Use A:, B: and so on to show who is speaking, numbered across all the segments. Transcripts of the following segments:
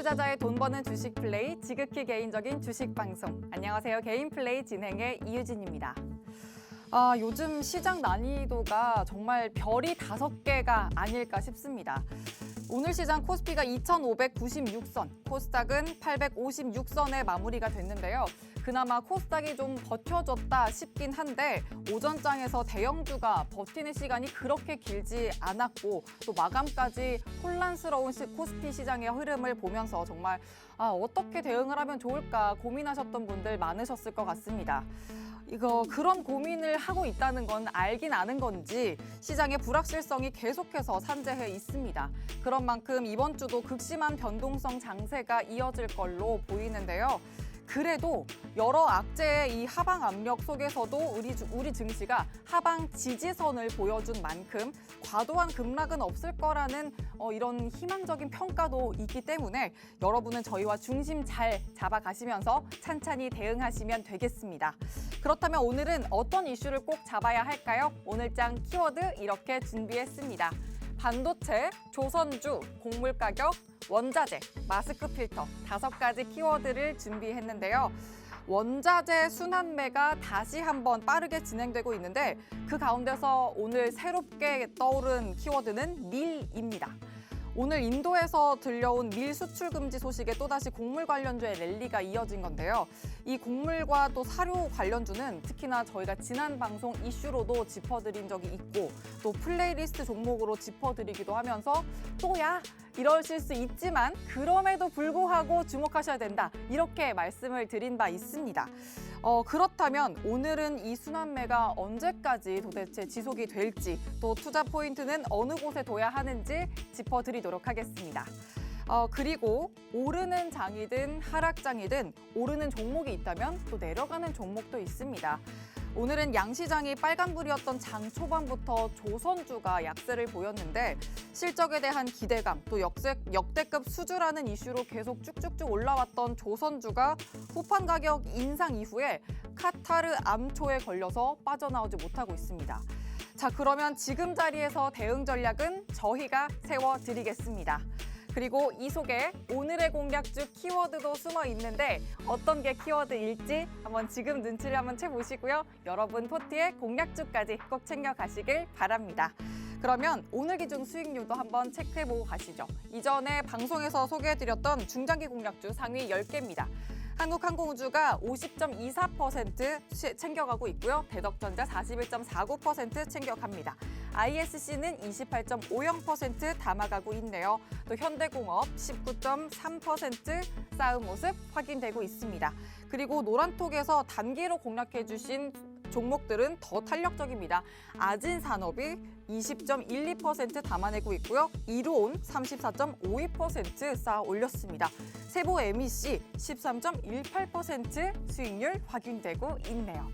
A: 투자자의 돈 버는 주식 플레이, 지극히 개인적인 주식 방송. 안녕하세요. 개인 플레이 진행의 이유진입니다. 요즘 시장 난이도가 정말 별이 5개가 아닐까 싶습니다. 오늘 시장 코스피가 2,596선, 코스닥은 856선에 마무리가 됐는데요. 그나마 코스닥이 좀 버텨줬다 싶긴 한데 오전장에서 대형주가 버티는 시간이 그렇게 길지 않았고 또 마감까지 혼란스러운 코스피 시장의 흐름을 보면서 정말 어떻게 대응을 하면 좋을까 고민하셨던 분들 많으셨을 것 같습니다. 그런 고민을 하고 있다는 건 알긴 아는 건지 시장의 불확실성이 계속해서 산재해 있습니다. 그런 만큼 이번 주도 극심한 변동성 장세가 이어질 걸로 보이는데요. 그래도 여러 악재의 이 하방 압력 속에서도 우리 증시가 하방 지지선을 보여준 만큼 과도한 급락은 없을 거라는 이런 희망적인 평가도 있기 때문에 여러분은 저희와 중심 잘 잡아가시면서 찬찬히 대응하시면 되겠습니다. 그렇다면 오늘은 어떤 이슈를 꼭 잡아야 할까요? 오늘장 키워드 이렇게 준비했습니다. 반도체, 조선주, 곡물 가격, 원자재, 마스크 필터 5가지 키워드를 준비했는데요. 원자재 순환매가 다시 한번 빠르게 진행되고 있는데 그 가운데서 오늘 새롭게 떠오른 키워드는 밀입니다. 오늘 인도에서 들려온 밀 수출 금지 소식에 또다시 곡물 관련주의 랠리가 이어진 건데요. 이 곡물과 또 사료 관련주는 특히나 저희가 지난 방송 이슈로도 짚어드린 적이 있고 또 플레이리스트 종목으로 짚어드리기도 하면서 또야 이러실 수 있지만 그럼에도 불구하고 주목하셔야 된다. 이렇게 말씀을 드린 바 있습니다. 그렇다면 오늘은 이 순환매가 언제까지 도대체 지속이 될지 또 투자 포인트는 어느 곳에 둬야 하는지 짚어드리도록 하겠습니다. 그리고 오르는 장이든 하락장이든 오르는 종목이 있다면 또 내려가는 종목도 있습니다. 오늘은 양시장이 빨간불이었던 장 초반부터 조선주가 약세를 보였는데 실적에 대한 기대감 또 역대급 수주라는 이슈로 계속 쭉쭉쭉 올라왔던 조선주가 후판 가격 인상 이후에 카타르 암초에 걸려서 빠져나오지 못하고 있습니다. 자, 그러면 지금 자리에서 대응 전략은 저희가 세워드리겠습니다. 그리고 이 속에 오늘의 공략주 키워드도 숨어 있는데 어떤 게 키워드일지 한번 지금 눈치를 한번 채보시고요. 여러분 포트에 공략주까지 꼭 챙겨가시길 바랍니다. 그러면 오늘 기준 수익률도 한번 체크해보고 가시죠. 이전에 방송에서 소개해드렸던 중장기 공략주 상위 10개입니다. 한국항공우주가 50.24% 챙겨가고 있고요. 대덕전자 41.49% 챙겨갑니다. ISC는 28.50% 담아가고 있네요. 또 현대공업 19.3% 쌓은 모습 확인되고 있습니다. 그리고 노란톡에서 단기로 공략해주신 종목들은 더 탄력적입니다. 아진산업이 20.12% 담아내고 있고요. 이로온 34.52% 쌓아 올렸습니다. 세보 MEC 13.18% 수익률 확인되고 있네요.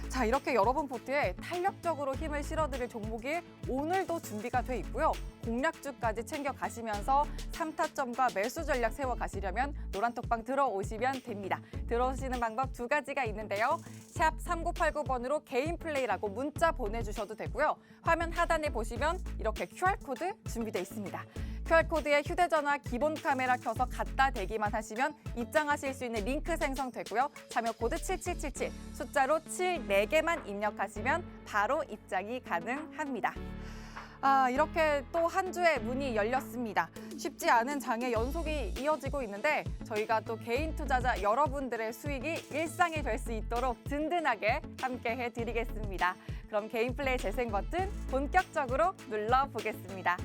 A: 자, 이렇게 여러분 포트에 탄력적으로 힘을 실어드릴 종목이 오늘도 준비가 돼 있고요. 공략주까지 챙겨가시면서 3타점과 매수 전략 세워가시려면 노란톡방 들어오시면 됩니다. 들어오시는 방법 2가지가 있는데요. 샵 3989번으로 개인 플레이라고 문자 보내주셔도 되고요. 화면 하단에 보시면 이렇게 QR코드 준비돼 있습니다. QR코드에 휴대전화 기본 카메라 켜서 갖다 대기만 하시면 입장하실 수 있는 링크 생성되고요. 참여 코드 7777, 숫자로 7, 4개만 입력하시면 바로 입장이 가능합니다. 이렇게 또 한 주의 문이 열렸습니다. 쉽지 않은 장의 연속이 이어지고 있는데 저희가 또 개인 투자자 여러분들의 수익이 일상이 될 수 있도록 든든하게 함께 해드리겠습니다. 그럼 개인 플레이 재생 버튼 본격적으로 눌러보겠습니다.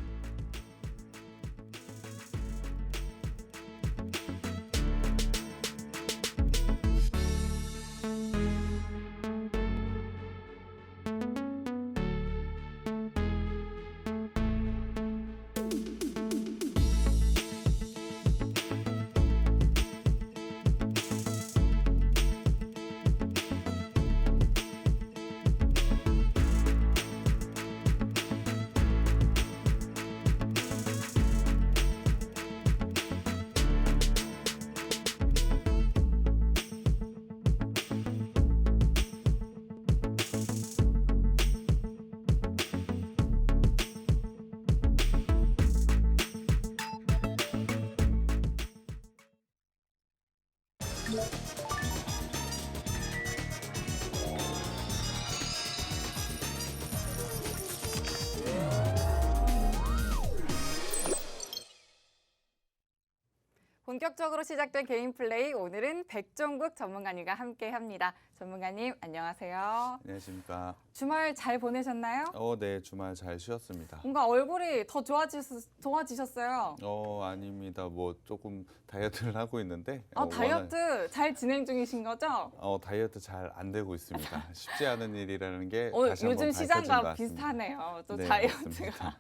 A: 본격적으로 시작된 개인 플레이, 오늘은 백종국 전문가님과 함께합니다. 전문가님, 안녕하세요.
B: 안녕하십니까.
A: 주말 잘 보내셨나요?
B: 네, 주말 잘 쉬었습니다.
A: 뭔가 얼굴이 더 좋아지셨어요.
B: 아닙니다. 뭐 조금 다이어트를 하고 있는데.
A: 다이어트 잘 진행 중이신 거죠?
B: 다이어트 잘 안 되고 있습니다. 쉽지 않은 일이라는 게 다시
A: 요즘
B: 한번 밝혀진 것
A: 시장과
B: 같습니다.
A: 비슷하네요. 또
B: 네,
A: 다이어트가.
B: 맞습니다.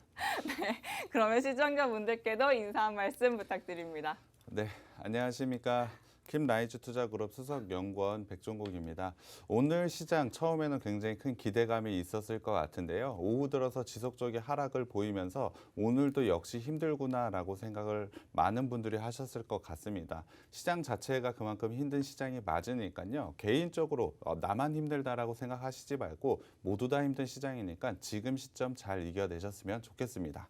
A: 네, 그러면 시청자분들께도 인사 한 말씀 부탁드립니다.
B: 네, 안녕하십니까. 킴라이즈 투자그룹 수석연구원 백종국입니다. 오늘 시장 처음에는 굉장히 큰 기대감이 있었을 것 같은데요. 오후 들어서 지속적인 하락을 보이면서 오늘도 역시 힘들구나라고 생각을 많은 분들이 하셨을 것 같습니다. 시장 자체가 그만큼 힘든 시장이 맞으니까요. 개인적으로 나만 힘들다라고 생각하시지 말고 모두 다 힘든 시장이니까 지금 시점 잘 이겨내셨으면 좋겠습니다.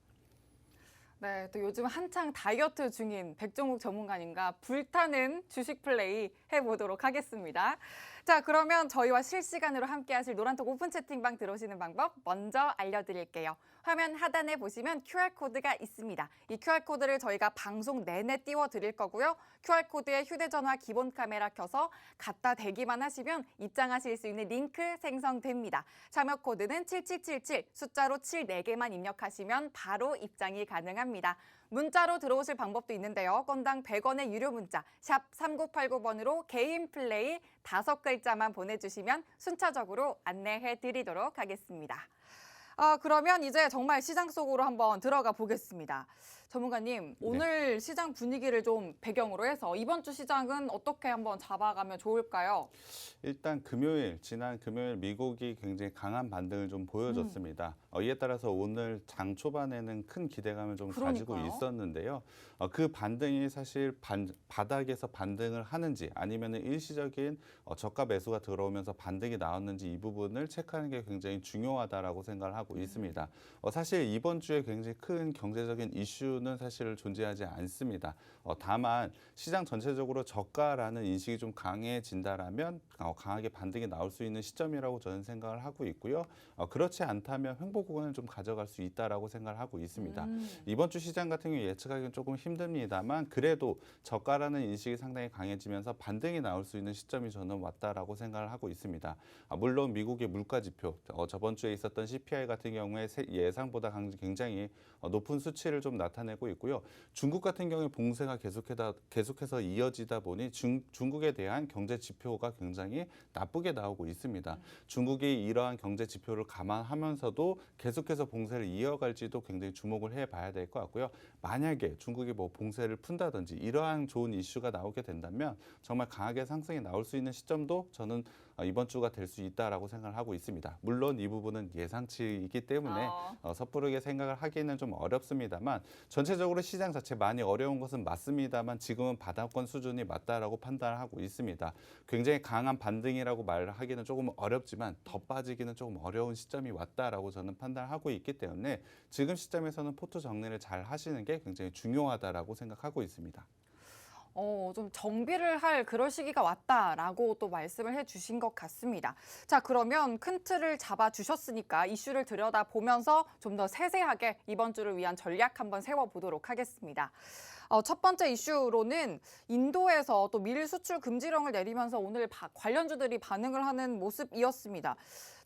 A: 네, 또 요즘 한창 다이어트 중인 백종국 전문가님과 불타는 주식 플레이 해보도록 하겠습니다. 자, 그러면 저희와 실시간으로 함께하실 노란톡 오픈 채팅방 들어오시는 방법 먼저 알려드릴게요. 화면 하단에 보시면 QR코드가 있습니다. 이 QR코드를 저희가 방송 내내 띄워드릴 거고요. QR코드에 휴대전화 기본 카메라 켜서 갖다 대기만 하시면 입장하실 수 있는 링크 생성됩니다. 참여 코드는 7777, 숫자로 7 4개만 입력하시면 바로 입장이 가능합니다. 문자로 들어오실 방법도 있는데요. 건당 100원의 유료 문자 샵 3989번으로 개인 플레이 5글자만 보내주시면 순차적으로 안내해드리도록 하겠습니다. 그러면 이제 정말 시장 속으로 한번 들어가 보겠습니다. 전문가님, 오늘 시장 분위기를 좀 배경으로 해서 이번 주 시장은 어떻게 한번 잡아가면 좋을까요?
B: 일단 지난 금요일 미국이 굉장히 강한 반등을 좀 보여줬습니다. 이에 따라서 오늘 장 초반에는 큰 기대감을 좀 가지고 있었는데요. 그 반등이 사실 바닥에서 반등을 하는지 아니면 일시적인 저가 매수가 들어오면서 반등이 나왔는지 이 부분을 체크하는 게 굉장히 중요하다라고 생각을 하고 있습니다. 사실 이번 주에 굉장히 큰 경제적인 이슈는 사실 존재하지 않습니다. 다만 시장 전체적으로 저가라는 인식이 좀 강해진다라면 강하게 반등이 나올 수 있는 시점이라고 저는 생각을 하고 있고요. 그렇지 않다면 횡보 구간을 좀 가져갈 수 있다라고 생각을 하고 있습니다. 이번 주 시장 같은 경우 예측하기는 조금 힘듭니다만 그래도 저가라는 인식이 상당히 강해지면서 반등이 나올 수 있는 시점이 저는 왔다라고 생각을 하고 있습니다. 물론 미국의 물가 지표, 저번 주에 있었던 CPI 같은 경우에 예상보다 굉장히 높은 수치를 좀 나타내고 있고요. 중국 같은 경우에 봉쇄가 계속해서 이어지다 보니 중국에 대한 경제 지표가 굉장히 나쁘게 나오고 있습니다. 중국이 이러한 경제 지표를 감안하면서도 계속해서 봉쇄를 이어갈지도 굉장히 주목을 해봐야 될 것 같고요. 만약에 중국이 뭐 봉쇄를 푼다든지 이러한 좋은 이슈가 나오게 된다면 정말 강하게 상승이 나올 수 있는 시점도 저는 이번 주가 될 수 있다라고 생각을 하고 있습니다. 물론 이 부분은 예상치이기 때문에 섣부르게 생각을 하기는 좀 어렵습니다만 전체적으로 시장 자체 많이 어려운 것은 맞습니다만 지금은 바닥권 수준이 맞다라고 판단을 하고 있습니다. 굉장히 강한 반등이라고 말하기는 조금 어렵지만 더 빠지기는 조금 어려운 시점이 왔다라고 저는 판단을 하고 있기 때문에 지금 시점에서는 포트 정리를 잘 하시는 게 굉장히 중요하다라고 생각하고 있습니다.
A: 좀 정비를 할 그럴 시기가 왔다라고 또 말씀을 해주신 것 같습니다. 자, 그러면 큰 틀을 잡아주셨으니까 이슈를 들여다보면서 좀 더 세세하게 이번 주를 위한 전략 한번 세워보도록 하겠습니다. 첫 번째 이슈로는 인도에서 또 밀 수출 금지령을 내리면서 오늘 관련주들이 반응을 하는 모습이었습니다.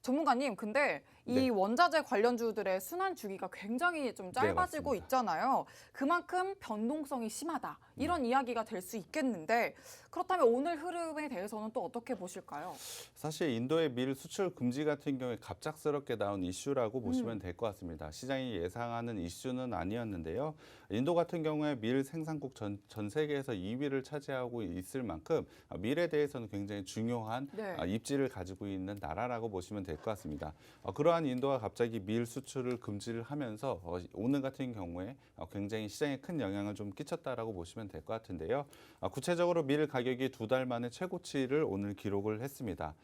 A: 전문가님, 근데 이 원자재 관련주들의 순환 주기가 굉장히 좀 짧아지고 있잖아요. 그만큼 변동성이 심하다. 이런 이야기가 될 수 있겠는데 그렇다면 오늘 흐름에 대해서는 또 어떻게 보실까요?
B: 사실 인도의 밀 수출 금지 같은 경우에 갑작스럽게 나온 이슈라고 보시면 될 것 같습니다. 시장이 예상하는 이슈는 아니었는데요. 인도 같은 경우에 밀 생산국 전 세계에서 2위를 차지하고 있을 만큼 밀에 대해서는 굉장히 중요한 입지를 가지고 있는 나라라고 보시면 될 것 같습니다. 그러한 인도가 갑자기 밀 수출을 금지를 하면서 오늘 같은 경우에 굉장히 시장에 큰 영향을 좀 끼쳤다라고 보시면 될 것 같은데요. 구체적으로 밀 가격이 2달 만에 최고치를 오늘 기록을 했습니다.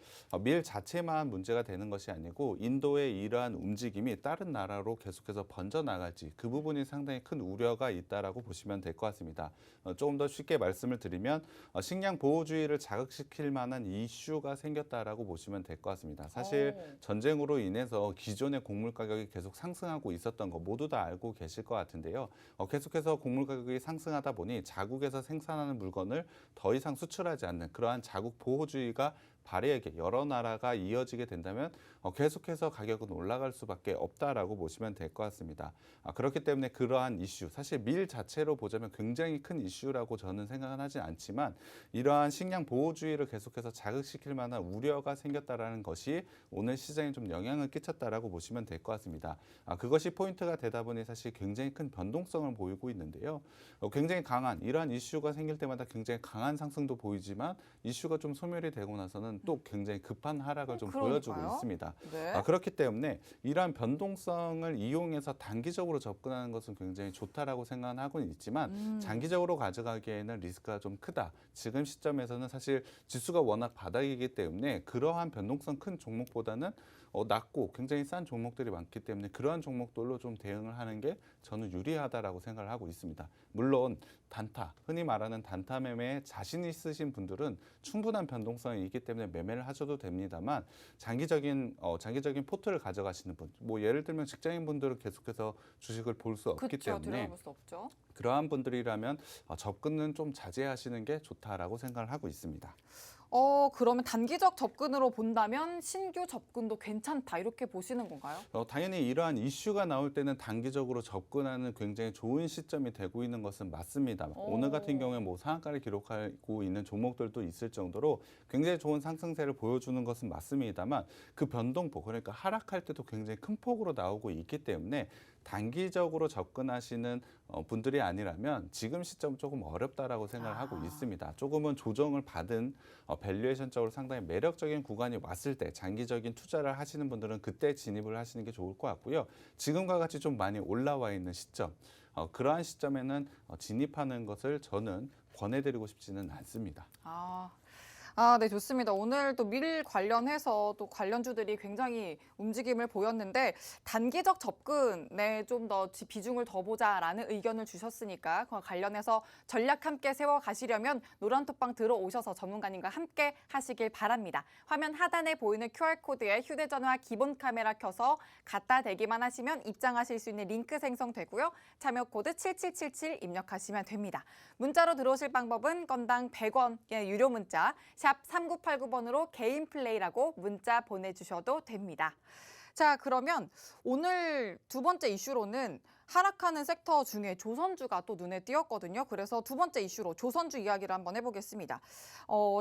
B: 밀 자체만 문제가 되는 것이 아니고 인도의 이러한 움직임이 다른 나라로 계속해서 번져나갈지 그 부분이 상당히 큰 우려가 있다라고 보시면 될 것 같습니다. 조금 더 쉽게 말씀을 드리면 식량 보호주의를 자극시킬 만한 이슈가 생겼다라고 보시면 될 것 같습니다. 사실 전쟁으로 인해서 기존의 곡물 가격이 계속 상승하고 있었던 거 모두 다 알고 계실 것 같은데요. 계속해서 곡물 가격이 상승하다 보니 자국에서 생산하는 물건을 더 이상 수출하지 않는 그러한 자국 보호주의가 발해에게 여러 나라가 이어지게 된다면 계속해서 가격은 올라갈 수밖에 없다라고 보시면 될 것 같습니다. 그렇기 때문에 그러한 이슈, 사실 밀 자체로 보자면 굉장히 큰 이슈라고 저는 생각은 하지 않지만 이러한 식량 보호주의를 계속해서 자극시킬 만한 우려가 생겼다라는 것이 오늘 시장에 좀 영향을 끼쳤다라고 보시면 될 것 같습니다. 그것이 포인트가 되다 보니 사실 굉장히 큰 변동성을 보이고 있는데요. 굉장히 강한 이러한 이슈가 생길 때마다 굉장히 강한 상승도 보이지만 이슈가 좀 소멸이 되고 나서는 또 굉장히 급한 하락을 좀 보여주고 있습니다.
A: 네.
B: 그렇기 때문에 이러한 변동성을 이용해서 단기적으로 접근하는 것은 굉장히 좋다라고 생각하고 있지만 장기적으로 가져가기에는 리스크가 좀 크다. 지금 시점에서는 사실 지수가 워낙 바닥이기 때문에 그러한 변동성 큰 종목보다는 낮고 굉장히 싼 종목들이 많기 때문에 그러한 종목들로 좀 대응을 하는 게 저는 유리하다라고 생각을 하고 있습니다. 물론 단타, 흔히 말하는 단타 매매에 자신 있으신 분들은 충분한 변동성이 있기 때문에 매매를 하셔도 됩니다만 장기적인 포트를 가져가시는 분, 뭐 예를 들면 직장인분들은 계속해서 주식을 볼 수 없기 때문에
A: 들어볼 수 없죠.
B: 그러한 분들이라면 접근은 좀 자제하시는 게 좋다라고 생각을 하고 있습니다.
A: 그러면 단기적 접근으로 본다면 신규 접근도 괜찮다 이렇게 보시는 건가요?
B: 당연히 이러한 이슈가 나올 때는 단기적으로 접근하는 굉장히 좋은 시점이 되고 있는 것은 맞습니다. 오늘 같은 경우에 뭐 상한가를 기록하고 있는 종목들도 있을 정도로 굉장히 좋은 상승세를 보여주는 것은 맞습니다만 그 변동폭, 그러니까 하락할 때도 굉장히 큰 폭으로 나오고 있기 때문에 단기적으로 접근하시는 분들이 아니라면 지금 시점 조금 어렵다라고 생각을 하고 있습니다. 조금은 조정을 받은 밸류에이션적으로 상당히 매력적인 구간이 왔을 때 장기적인 투자를 하시는 분들은 그때 진입을 하시는 게 좋을 것 같고요. 지금과 같이 좀 많이 올라와 있는 시점, 그러한 시점에는 진입하는 것을 저는 권해드리고 싶지는 않습니다.
A: 네, 좋습니다. 오늘 또 밀 관련해서 또 관련주들이 굉장히 움직임을 보였는데 단기적 접근에 좀 더 비중을 더 보자라는 의견을 주셨으니까 그와 관련해서 전략 함께 세워가시려면 노란톡방 들어오셔서 전문가님과 함께 하시길 바랍니다. 화면 하단에 보이는 QR코드에 휴대전화 기본 카메라 켜서 갖다 대기만 하시면 입장하실 수 있는 링크 생성되고요. 참여 코드 7777 입력하시면 됩니다. 문자로 들어오실 방법은 건당 100원의 유료 문자 샵 3989번으로 개인 플레이라고 문자 보내주셔도 됩니다. 자, 그러면 오늘 두 번째 이슈로는 하락하는 섹터 중에 조선주가 또 눈에 띄었거든요. 그래서 두 번째 이슈로 조선주 이야기를 한번 해보겠습니다.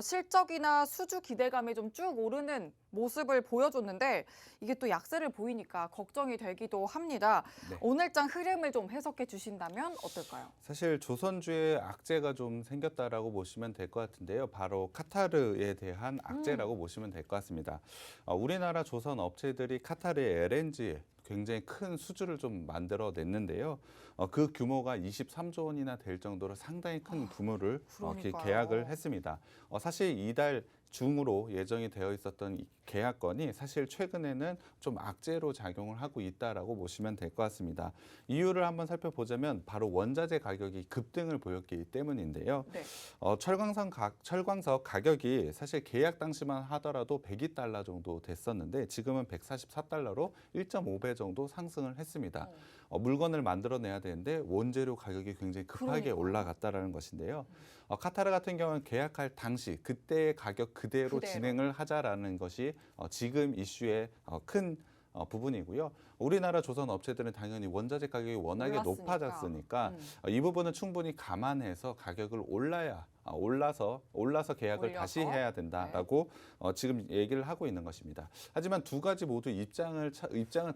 A: 실적이나 수주 기대감이 좀 쭉 오르는 모습을 보여줬는데 이게 또 약세를 보이니까 걱정이 되기도 합니다.
B: 네.
A: 오늘장 흐름을 좀 해석해 주신다면 어떨까요?
B: 사실 조선주에 악재가 좀 생겼다라고 보시면 될 것 같은데요. 바로 카타르에 대한 악재라고 보시면 될 것 같습니다. 우리나라 조선 업체들이 카타르의 LNG에 굉장히 큰 수주를 좀 만들어냈는데요. 그 규모가 23조 원이나 될 정도로 상당히 큰 규모를 계약을 했습니다. 사실 이달 중으로 예정이 되어 있었던 이 계약건이 사실 최근에는 좀 악재로 작용을 하고 있다라고 보시면 될 것 같습니다. 이유를 한번 살펴보자면 바로 원자재 가격이 급등을 보였기 때문인데요.
A: 네.
B: 철광석 가격이 사실 계약 당시만 하더라도 102달러 정도 됐었는데 지금은 144달러로 1.5배 정도 상승을 했습니다. 물건을 만들어내야 되는데 원재료 가격이 굉장히 급하게 올라갔다라는 것인데요. 카타르 같은 경우는 계약할 당시 그때의 가격 그대로 진행을 하자라는 것이 지금 이슈의 큰 부분이고요. 우리나라 조선 업체들은 당연히 원자재 가격이 워낙에 높아졌으니까 이 부분은 충분히 감안해서 가격을 올라야 올라서 계약을
A: 올려서?
B: 다시 해야 된다라고 지금 얘기를 하고 있는 것입니다. 하지만 두 가지 모두 입장을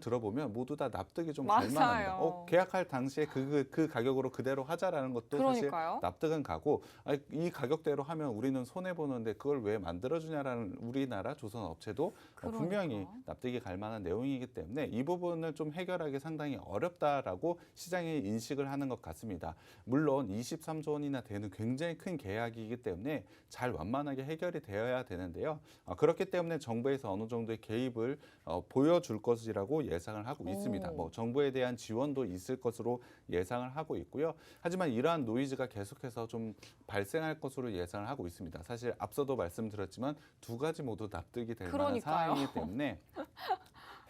B: 들어보면 모두 다 납득이 좀 갈 만합니다.
A: 맞아요.
B: 계약할 당시에 그 가격으로 그대로 하자라는 것도 사실
A: 그러니까요.
B: 납득은 가고 이 가격대로 하면 우리는 손해 보는데 그걸 왜 만들어주냐라는 우리나라 조선 업체도 분명히
A: 그러니까.
B: 납득이 갈 만한 내용이기 때문에 이 부분을 좀 해결하기 상당히 어렵다라고 시장이 인식을 하는 것 같습니다. 물론 23조 원이나 되는 굉장히 큰 계약이기 때문에 잘 완만하게 해결이 되어야 되는데요. 그렇기 때문에 정부에서 어느 정도의 개입을 보여줄 것이라고 예상을 하고 있습니다. 뭐 정부에 대한 지원도 있을 것으로 예상을 하고 있고요. 하지만 이러한 노이즈가 계속해서 좀 발생할 것으로 예상을 하고 있습니다. 사실 앞서도 말씀드렸지만 두 가지 모두 납득이 될 만한
A: 그러니까요.
B: 상황이기 때문에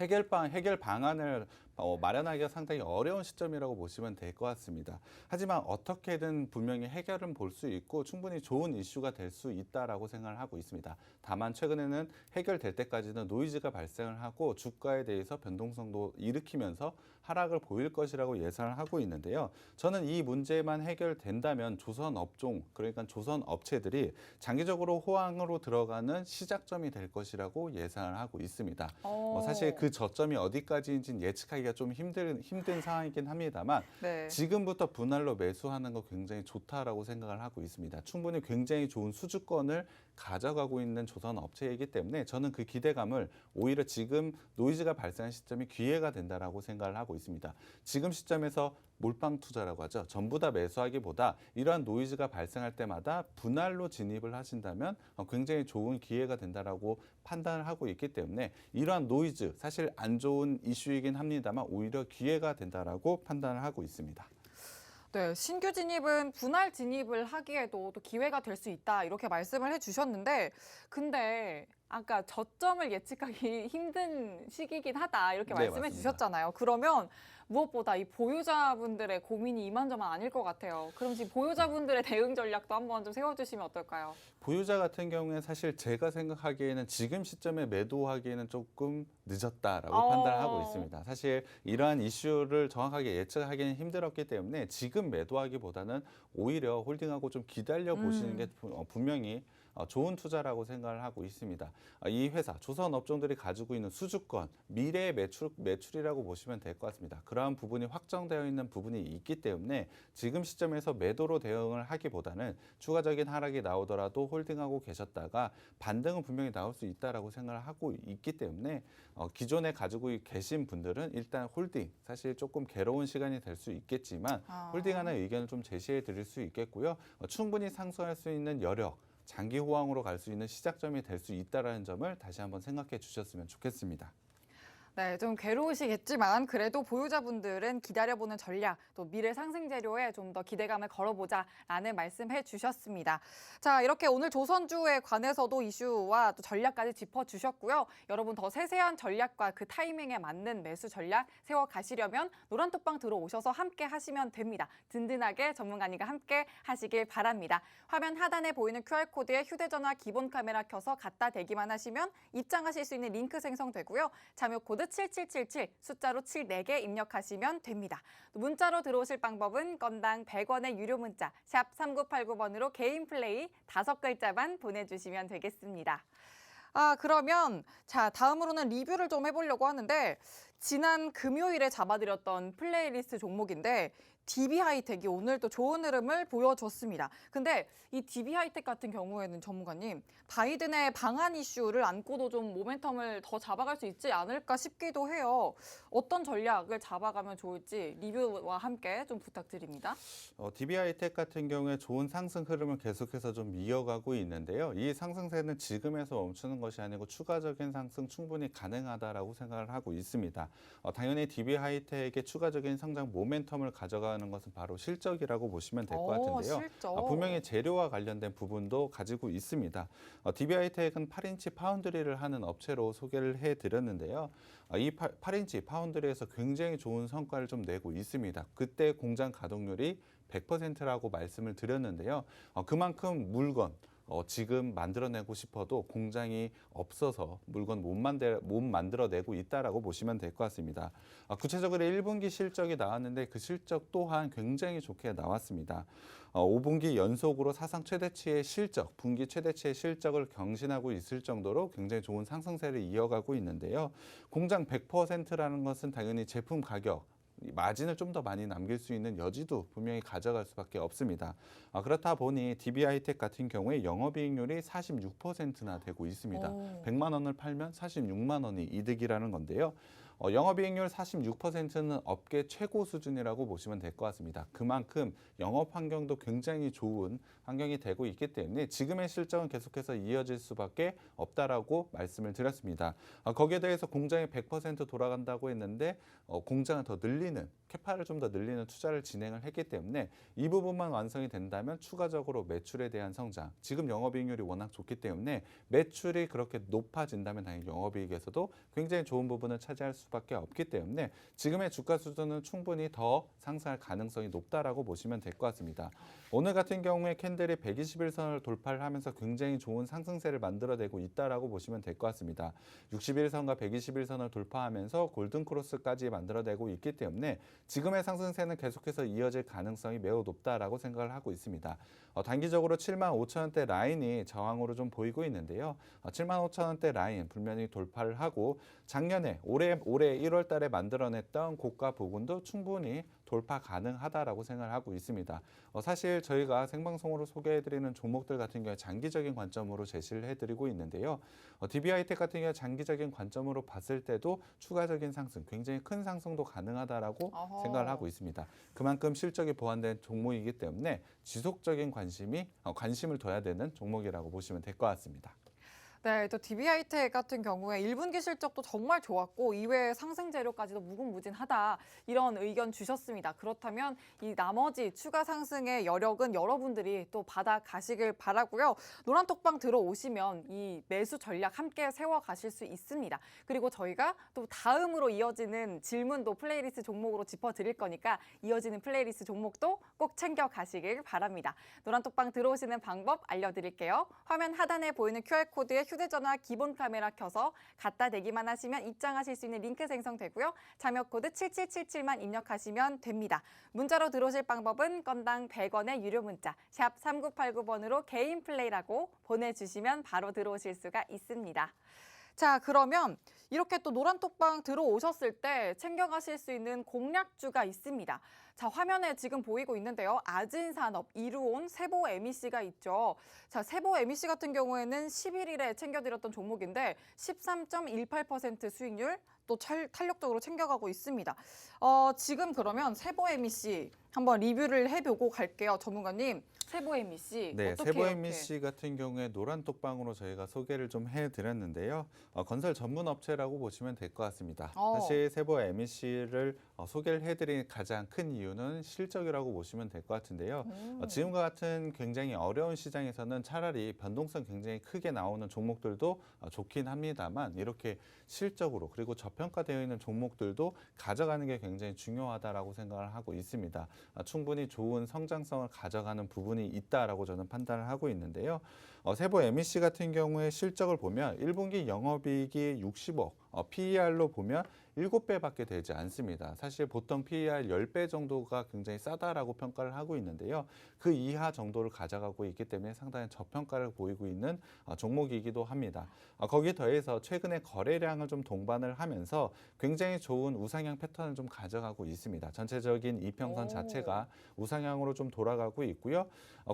B: 해결 방안을 마련하기가 상당히 어려운 시점이라고 보시면 될 것 같습니다. 하지만 어떻게든 분명히 해결은 볼 수 있고 충분히 좋은 이슈가 될 수 있다라고 생각을 하고 있습니다. 다만 최근에는 해결될 때까지는 노이즈가 발생을 하고 주가에 대해서 변동성도 일으키면서 하락을 보일 것이라고 예상을 하고 있는데요. 저는 이 문제만 해결된다면 조선 업종, 그러니까 조선 업체들이 장기적으로 호황으로 들어가는 시작점이 될 것이라고 예상을 하고 있습니다. 사실 그 저점이 어디까지인지는 예측하기가 좀 힘든 상황이긴 합니다만
A: 네.
B: 지금부터 분할로 매수하는 거 굉장히 좋다라고 생각을 하고 있습니다. 충분히 굉장히 좋은 수주권을 가져가고 있는 조선 업체이기 때문에 저는 그 기대감을 오히려 지금 노이즈가 발생한 시점이 기회가 된다라고 생각을 하고 있습니다. 지금 시점에서 몰빵 투자라고 하죠. 전부 다 매수하기보다 이러한 노이즈가 발생할 때마다 분할로 진입을 하신다면 굉장히 좋은 기회가 된다라고 판단을 하고 있기 때문에 이러한 노이즈 사실 안 좋은 이슈이긴 합니다만 오히려 기회가 된다라고 판단을 하고 있습니다.
A: 네, 신규 진입은 분할 진입을 하기에도 또 기회가 될 수 있다 이렇게 말씀을 해주셨는데 근데 아까 저점을 예측하기 힘든 시기이긴 하다 이렇게
B: 네,
A: 말씀해
B: 맞습니다.
A: 주셨잖아요. 그러면 무엇보다 이 보유자분들의 고민이 이만저만 아닐 것 같아요. 그럼 지금 보유자분들의 대응 전략도 한번 좀 세워주시면 어떨까요?
B: 보유자 같은 경우에 사실 제가 생각하기에는 지금 시점에 매도하기에는 조금 늦었다라고 판단을 하고 있습니다. 사실 이러한 이슈를 정확하게 예측하기는 힘들었기 때문에 지금 매도하기보다는 오히려 홀딩하고 좀 기다려 보시는 게 분명히 좋은 투자라고 생각을 하고 있습니다. 이 회사, 조선 업종들이 가지고 있는 수주권, 미래의 매출이라고 보시면 될 것 같습니다. 그러한 부분이 확정되어 있는 부분이 있기 때문에 지금 시점에서 매도로 대응을 하기보다는 추가적인 하락이 나오더라도 홀딩하고 계셨다가 반등은 분명히 나올 수 있다라고 생각을 하고 있기 때문에 기존에 가지고 계신 분들은 일단 홀딩, 사실 조금 괴로운 시간이 될 수 있겠지만 홀딩하는 의견을 좀 제시해 드릴 수 있겠고요. 충분히 상승할 수 있는 여력, 장기 호황으로 갈 수 있는 시작점이 될 수 있다는 점을 다시 한번 생각해 주셨으면 좋겠습니다.
A: 네, 좀 괴로우시겠지만 그래도 보유자분들은 기다려보는 전략, 또 미래 상승 재료에 좀 더 기대감을 걸어보자라는 말씀해 주셨습니다. 자, 이렇게 오늘 조선주에 관해서도 이슈와 또 전략까지 짚어주셨고요. 여러분 더 세세한 전략과 그 타이밍에 맞는 매수 전략 세워가시려면 노란톡방 들어오셔서 함께 하시면 됩니다. 든든하게 전문가님과 함께 하시길 바랍니다. 화면 하단에 보이는 QR코드에 휴대전화 기본 카메라 켜서 갖다 대기만 하시면 입장하실 수 있는 링크 생성되고요. 참여 코드 7777 숫자로 74개 입력하시면 됩니다. 문자로 들어오실 방법은 건당 100원의 유료 문자 샵 3989번으로 개인 플레이 5글자만 보내주시면 되겠습니다. 그러면 자 다음으로는 리뷰를 좀 해보려고 하는데 지난 금요일에 잡아드렸던 플레이리스트 종목인데 DB 하이텍이 오늘 또 좋은 흐름을 보여줬습니다. 근데 이 DB 하이텍 같은 경우에는 전문가님 바이든의 방한 이슈를 안고도 좀 모멘텀을 더 잡아갈 수 있지 않을까 싶기도 해요. 어떤 전략을 잡아가면 좋을지 리뷰와 함께 좀 부탁드립니다.
B: DB 하이텍 같은 경우에 좋은 상승 흐름을 계속해서 좀 이어가고 있는데요. 이 상승세는 지금에서 멈추는 것이 아니고 추가적인 상승 충분히 가능하다라고 생각을 하고 있습니다. 당연히 DB 하이텍의 추가적인 성장 모멘텀을 가져가는 것은 바로 실적이라고 보시면 될 것 같은데요.
A: 실적.
B: 분명히 재료와 관련된 부분도 가지고 있습니다. DB 하이텍은 8인치 파운드리를 하는 업체로 소개를 해드렸는데요. 이 8인치 파운드리에서 굉장히 좋은 성과를 좀 내고 있습니다. 그때 공장 가동률이 100%라고 말씀을 드렸는데요. 그만큼 물건, 지금 만들어내고 싶어도 공장이 없어서 물건 못 만들어내고 있다라고 보시면 될 것 같습니다. 구체적으로 1분기 실적이 나왔는데 그 실적 또한 굉장히 좋게 나왔습니다. 5분기 연속으로 사상 최대치의 실적, 분기 최대치의 실적을 경신하고 있을 정도로 굉장히 좋은 상승세를 이어가고 있는데요. 공장 100%라는 것은 당연히 제품 가격, 마진을 좀 더 많이 남길 수 있는 여지도 분명히 가져갈 수밖에 없습니다. 그렇다 보니 DB하이텍 같은 경우에 영업이익률이 46%나 되고 있습니다. 100만 원을 팔면 46만 원이 이득이라는 건데요. 영업이익률 46%는 업계 최고 수준이라고 보시면 될 것 같습니다. 그만큼 영업 환경도 굉장히 좋은 환경이 되고 있기 때문에 지금의 실적은 계속해서 이어질 수밖에 없다라고 말씀을 드렸습니다. 거기에 대해서 공장이 100% 돌아간다고 했는데 공장을 더 늘리는, 캐파를 좀 더 늘리는 투자를 진행을 했기 때문에 이 부분만 완성이 된다면 추가적으로 매출에 대한 성장, 지금 영업이익률이 워낙 좋기 때문에 매출이 그렇게 높아진다면 당연히 영업이익에서도 굉장히 좋은 부분을 차지할 수밖에 없기 때문에 지금의 주가 수준은 충분히 더 상승할 가능성이 높다라고 보시면 될 것 같습니다. 오늘 같은 경우에 캔들이 121선을 돌파를 하면서 굉장히 좋은 상승세를 만들어내고 있다라고 보시면 될 것 같습니다. 61선과 121선을 돌파하면서 골든크로스까지 만들어내고 있기 때문에 지금의 상승세는 계속해서 이어질 가능성이 매우 높다라고 생각을 하고 있습니다. 단기적으로 75,000원대 라인이 저항으로 좀 보이고 있는데요. 75,000원대 라인 분명히 돌파를 하고 작년에 올해 1월 달에 만들어냈던 고가 부분도 충분히 돌파 가능하다라고 생각을 하고 있습니다. 사실 저희가 생방송으로 소개해드리는 종목들 같은 경우에 장기적인 관점으로 제시를 해드리고 있는데요. DB하이텍 같은 경우에 장기적인 관점으로 봤을 때도 추가적인 상승, 굉장히 큰 상승도 가능하다라고 생각을 하고 있습니다. 그만큼 실적이 보완된 종목이기 때문에 지속적인 관심을 둬야 되는 종목이라고 보시면 될 것 같습니다.
A: 네, 또 DB하이텍 같은 경우에 1분기 실적도 정말 좋았고 이외의 상승 재료까지도 무궁무진하다 이런 의견 주셨습니다. 그렇다면 이 나머지 추가 상승의 여력은 여러분들이 또 받아가시길 바라고요. 노란톡방 들어오시면 이 매수 전략 함께 세워가실 수 있습니다. 그리고 저희가 또 다음으로 이어지는 질문도 플레이리스트 종목으로 짚어드릴 거니까 이어지는 플레이리스트 종목도 꼭 챙겨가시길 바랍니다. 노란톡방 들어오시는 방법 알려드릴게요. 화면 하단에 보이는 QR코드에 휴대전화 기본 카메라 켜서 갖다 대기만 하시면 입장하실 수 있는 링크 생성되고요. 참여 코드 7777만 입력하시면 됩니다. 문자로 들어오실 방법은 건당 100원의 유료 문자 샵 3989번으로 개인 플레이라고 보내주시면 바로 들어오실 수가 있습니다. 자, 그러면 이렇게 또 노란톡방 들어오셨을 때 챙겨가실 수 있는 공략주가 있습니다. 자, 화면에 지금 보이고 있는데요. 아진산업, 이루온, 세보 MEC가 있죠. 자, 세보 MEC 같은 경우에는 11일에 챙겨드렸던 종목인데 13.18% 수익률 또 탄력적으로 챙겨가고 있습니다. 지금 그러면 세보 MEC 한번 리뷰를 해보고 갈게요. 전문가님, 세보 MEC
B: 네,
A: 어떻게
B: 세보
A: 이렇게?
B: MEC 같은 경우에 노란톡방으로 저희가 소개를 좀 해드렸는데요. 건설 전문 업체라고 보시면 될 것 같습니다. 사실 세보 MEC를 소개를 해드린 가장 큰 이유는 실적이라고 보시면 될 것 같은데요. 지금과 같은 굉장히 어려운 시장에서는 차라리 변동성 굉장히 크게 나오는 종목들도 좋긴 합니다만 이렇게 실적으로 그리고 저평가되어 있는 종목들도 가져가는 게 굉장히 중요하다라고 생각을 하고 있습니다. 충분히 좋은 성장성을 가져가는 부분이 있다라고 저는 판단을 하고 있는데요. 세보 MEC 같은 경우에 실적을 보면 1분기 영업이익이 60억, PER로 보면 7배밖에 되지 않습니다. 사실 보통 PER 10배 정도가 굉장히 싸다라고 평가를 하고 있는데요. 그 이하 정도를 가져가고 있기 때문에 상당히 저평가를 보이고 있는 종목이기도 합니다. 거기에 더해서 최근에 거래량을 좀 동반을 하면서 굉장히 좋은 우상향 패턴을 좀 가져가고 있습니다. 전체적인 이평선 자체가 우상향으로 좀 돌아가고 있고요.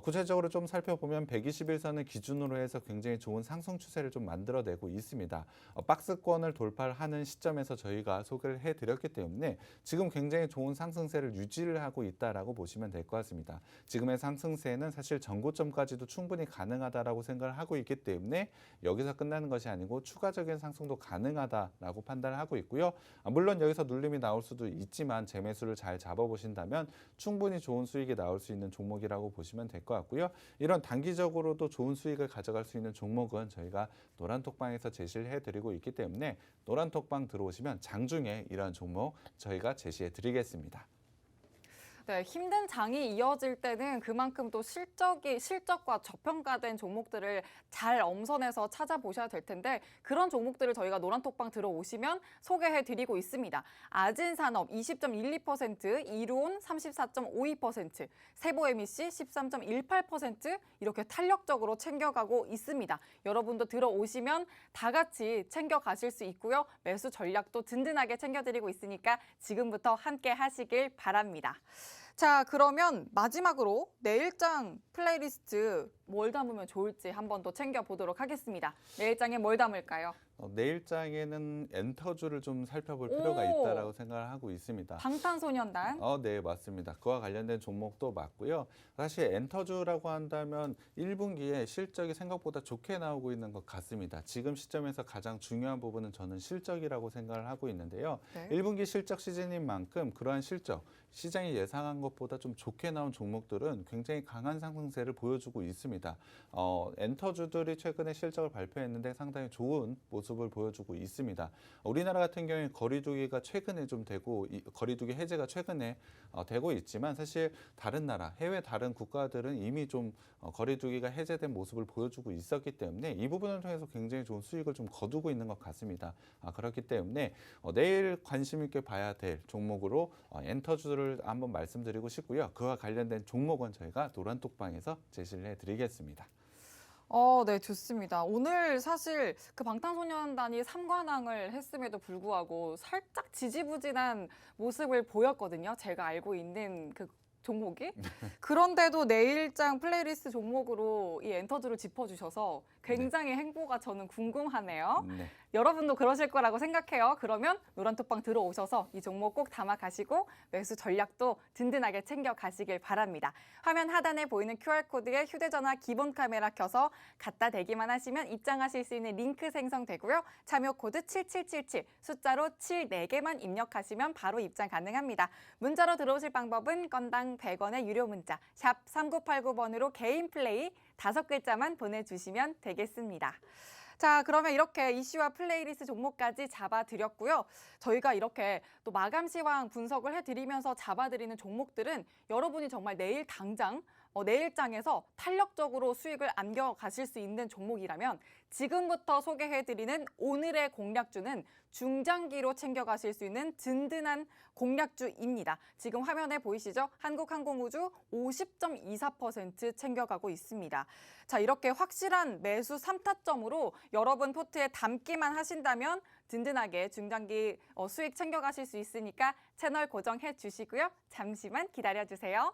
B: 구체적으로 좀 살펴보면 121선을 기준으로 해서 굉장히 좋은 상승 추세를 좀 만들어내고 있습니다. 박스권을 돌파를 하는 시점에서 저희가 소개를 해드렸기 때문에 지금 굉장히 좋은 상승세를 유지를 하고 있다라고 보시면 될 것 같습니다. 지금의 상승세는 사실 전고점까지도 충분히 가능하다라고 생각을 하고 있기 때문에 여기서 끝나는 것이 아니고 추가적인 상승도 가능하다라고 판단을 하고 있고요. 물론 여기서 눌림이 나올 수도 있지만 재매수를 잘 잡아보신다면 충분히 좋은 수익이 나올 수 있는 종목이라고 보시면 될 것 같고요. 이런 단기적으로도 좋은 수익을 가져갈 수 있는 종목은 저희가 노란톡방에서 제시를 해드리고 있기 때문에 노란톡방 들어오시면 장중에 이러한 종목 저희가 제시해 드리겠습니다.
A: 네, 힘든 장이 이어질 때는 그만큼 또 실적과 저평가된 종목들을 잘 엄선해서 찾아보셔야 될 텐데 그런 종목들을 저희가 노란톡방 들어오시면 소개해드리고 있습니다. 아진산업 20.12%, 이루온 34.52%, 세보에미씨 13.18% 이렇게 탄력적으로 챙겨가고 있습니다. 여러분도 들어오시면 다 같이 챙겨가실 수 있고요. 매수 전략도 든든하게 챙겨드리고 있으니까 지금부터 함께 하시길 바랍니다. 자, 그러면 마지막으로 내일장 플레이리스트 뭘 담으면 좋을지 한번 더 챙겨보도록 하겠습니다. 내일장에 뭘 담을까요?
B: 내일장에는 엔터주를 좀 살펴볼 필요가 있다라고 생각을 하고 있습니다.
A: 방탄소년단.
B: 네, 맞습니다. 그와 관련된 종목도 맞고요. 사실 엔터주라고 한다면 1분기에 실적이 생각보다 좋게 나오고 있는 것 같습니다. 지금 시점에서 가장 중요한 부분은 저는 실적이라고 생각을 하고 있는데요.
A: 네.
B: 1분기 실적 시즌인 만큼 그러한 실적, 시장이 예상한 것보다 좀 좋게 나온 종목들은 굉장히 강한 상승세를 보여주고 있습니다. 엔터주들이 최근에 실적을 발표했는데 상당히 좋은 모습을 보여주고 있습니다. 우리나라 같은 경우에 거리두기가 최근에 좀 되고 거리두기 해제가 최근에 되고 있지만 사실 다른 나라, 해외 다른 국가들은 이미 좀 거리두기가 해제된 모습을 보여주고 있었기 때문에 이 부분을 통해서 굉장히 좋은 수익을 좀 거두고 있는 것 같습니다. 그렇기 때문에 내일 관심 있게 봐야 될 종목으로 엔터주를 한번 말씀드리고 싶고요. 그와 관련된 종목은 저희가 노란톡방에서 제시를 해드리겠습니다.
A: 네, 좋습니다. 오늘 사실 그 방탄소년단이 3관왕을 했음에도 불구하고 살짝 지지부진한 모습을 보였거든요. 제가 알고 있는 그 종목이. 그런데도 내일장 플레이리스트 종목으로 이 엔터주를 짚어주셔서 굉장히 행보가 저는 궁금하네요.
B: 네.
A: 여러분도 그러실 거라고 생각해요. 그러면 노란톡방 들어오셔서 이 종목 꼭 담아가시고 매수 전략도 든든하게 챙겨가시길 바랍니다. 화면 하단에 보이는 QR코드에 휴대전화 기본 카메라 켜서 갖다 대기만 하시면 입장하실 수 있는 링크 생성되고요. 참여 코드 7777 숫자로 7 4개만 입력하시면 바로 입장 가능합니다. 문자로 들어오실 방법은 건당 100원의 유료 문자 샵 3989번으로 개인 플레이 5글자만 보내주시면 되겠습니다. 자, 그러면 이렇게 이슈와 플레이리스트 종목까지 잡아드렸고요. 저희가 이렇게 또 마감 시황 분석을 해드리면서 잡아드리는 종목들은 여러분이 정말 내일 당장 내일장에서 탄력적으로 수익을 안겨가실 수 있는 종목이라면 지금부터 소개해드리는 오늘의 공략주는 중장기로 챙겨가실 수 있는 든든한 공략주입니다. 지금 화면에 보이시죠? 한국항공우주 50.24% 챙겨가고 있습니다. 자, 이렇게 확실한 매수 3타점으로 여러분 포트에 담기만 하신다면 든든하게 중장기 수익 챙겨가실 수 있으니까 채널 고정해 주시고요. 잠시만 기다려주세요.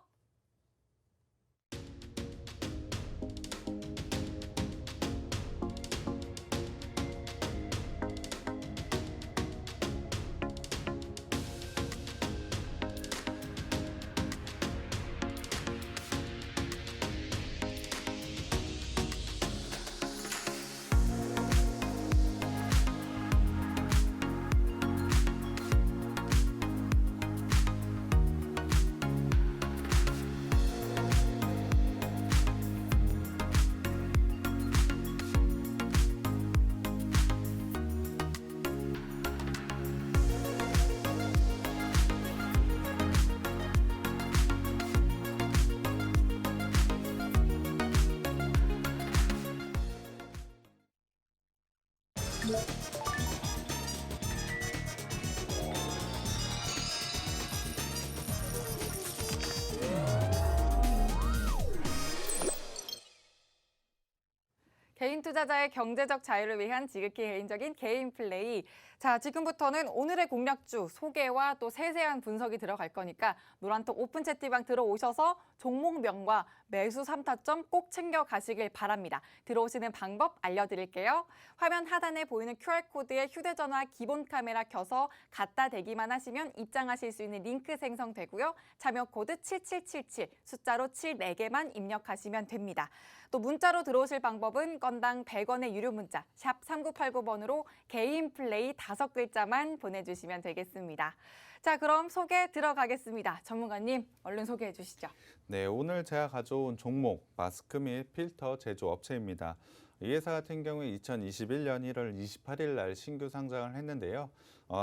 A: 개인 투자자의 경제적 자유를 위한 지극히 개인적인 개인 플레이. 자, 지금부터는 오늘의 공략주 소개와 또 세세한 분석이 들어갈 거니까 노란톡 오픈 채팅방 들어오셔서 종목명과 매수 3타점 꼭 챙겨가시길 바랍니다. 들어오시는 방법 알려드릴게요. 화면 하단에 보이는 QR코드에 휴대전화 기본 카메라 켜서 갖다 대기만 하시면 입장하실 수 있는 링크 생성되고요. 참여 코드 7777 숫자로 7 4개만 입력하시면 됩니다. 또 문자로 들어오실 방법은 건당 100원의 유료 문자 샵 3989번으로 개인 플레이 5글자만 보내주시면 되겠습니다. 자, 그럼 소개 들어가겠습니다. 전문가님, 얼른 소개해 주시죠.
B: 네, 오늘 제가 가져온 종목 마스크 및 필터 제조 업체입니다. 이 회사 같은 경우에 2021년 1월 28일 날 신규 상장을 했는데요.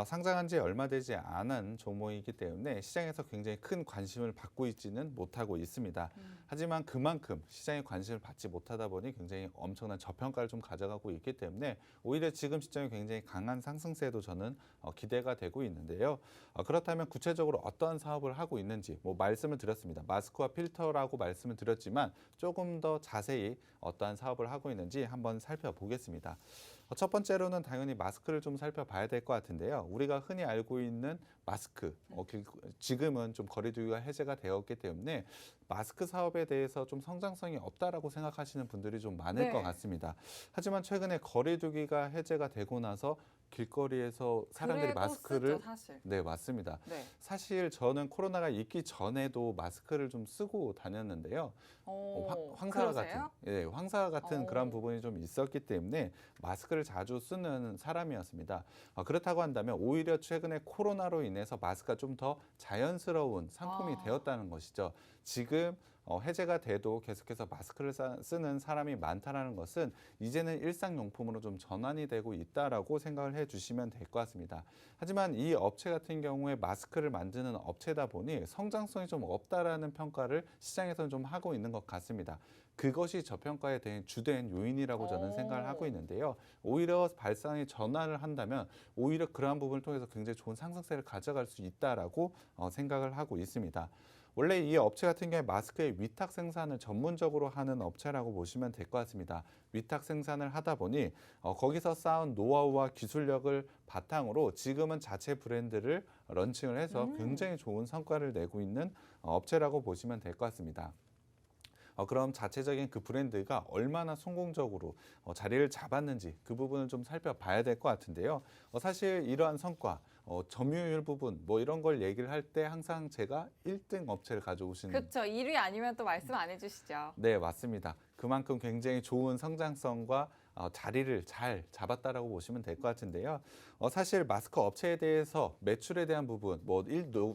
B: 상장한 지 얼마 되지 않은 종목이기 때문에 시장에서 굉장히 큰 관심을 받고 있지는 못하고 있습니다. 하지만 그만큼 시장에 관심을 받지 못하다 보니 굉장히 엄청난 저평가를 좀 가져가고 있기 때문에 오히려 지금 시장에 굉장히 강한 상승세도 저는 기대가 되고 있는데요. 그렇다면 구체적으로 어떠한 사업을 하고 있는지 말씀을 드렸습니다. 마스크와 필터라고 말씀을 드렸지만 조금 더 자세히 어떠한 사업을 하고 있는지 한번 살펴보겠습니다. 첫 번째로는 당연히 마스크를 좀 살펴봐야 될 것 같은데요. 우리가 흔히 알고 있는 마스크, 지금은 좀 거리두기가 해제가 되었기 때문에 마스크 사업에 대해서 좀 성장성이 없다라고 생각하시는 분들이 좀 많을 것 같습니다. 하지만 최근에 거리두기가 해제가 되고 나서 길거리에서 사람들이 마스크를
A: 쓰죠, 사실.
B: 네, 맞습니다.
A: 네.
B: 사실 저는 코로나가 있기 전에도 마스크를 좀 쓰고 다녔는데요. 황사
A: 그러세요?
B: 같은, 황사 같은 그런 부분이 좀 있었기 때문에 마스크를 자주 쓰는 사람이었습니다. 그렇다고 한다면 오히려 최근에 코로나로 인해서 마스크가 좀 더 자연스러운 상품이 되었다는 것이죠. 지금 해제가 돼도 계속해서 마스크를 쓰는 사람이 많다는 것은 이제는 일상용품으로 좀 전환이 되고 있다라고 생각을 해주시면 될 것 같습니다. 하지만 이 업체 같은 경우에 마스크를 만드는 업체다 보니 성장성이 좀 없다라는 평가를 시장에서는 좀 하고 있는 것 같습니다. 그것이 저평가에 대한 주된 요인이라고 저는 생각을 하고 있는데요. 오히려 발상이 전환을 한다면 오히려 그러한 부분을 통해서 굉장히 좋은 상승세를 가져갈 수 있다라고 생각을 하고 있습니다. 원래 이 업체 같은 경우에 마스크의 위탁 생산을 전문적으로 하는 업체라고 보시면 될 것 같습니다. 위탁 생산을 하다 보니 거기서 쌓은 노하우와 기술력을 바탕으로 지금은 자체 브랜드를 런칭을 해서 굉장히 좋은 성과를 내고 있는 업체라고 보시면 될 것 같습니다. 그럼 자체적인 그 브랜드가 얼마나 성공적으로 자리를 잡았는지 그 부분을 좀 살펴봐야 될 것 같은데요. 사실 이러한 성과, 점유율 부분 이런 걸 얘기를 할 때 항상 제가 1등 업체를 가져오시는
A: 그렇죠. 1위 아니면 또 말씀 안 해주시죠.
B: 네, 맞습니다. 그만큼 굉장히 좋은 성장성과 자리를 잘 잡았다라고 보시면 될 것 같은데요. 사실 마스크 업체에 대해서 매출에 대한 부분,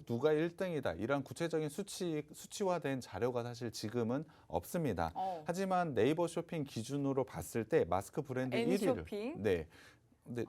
B: 누가 1등이다 이런 구체적인 수치화된 자료가 사실 지금은 없습니다. 하지만 네이버 쇼핑 기준으로 봤을 때 마스크 브랜드 1위를
A: N쇼핑?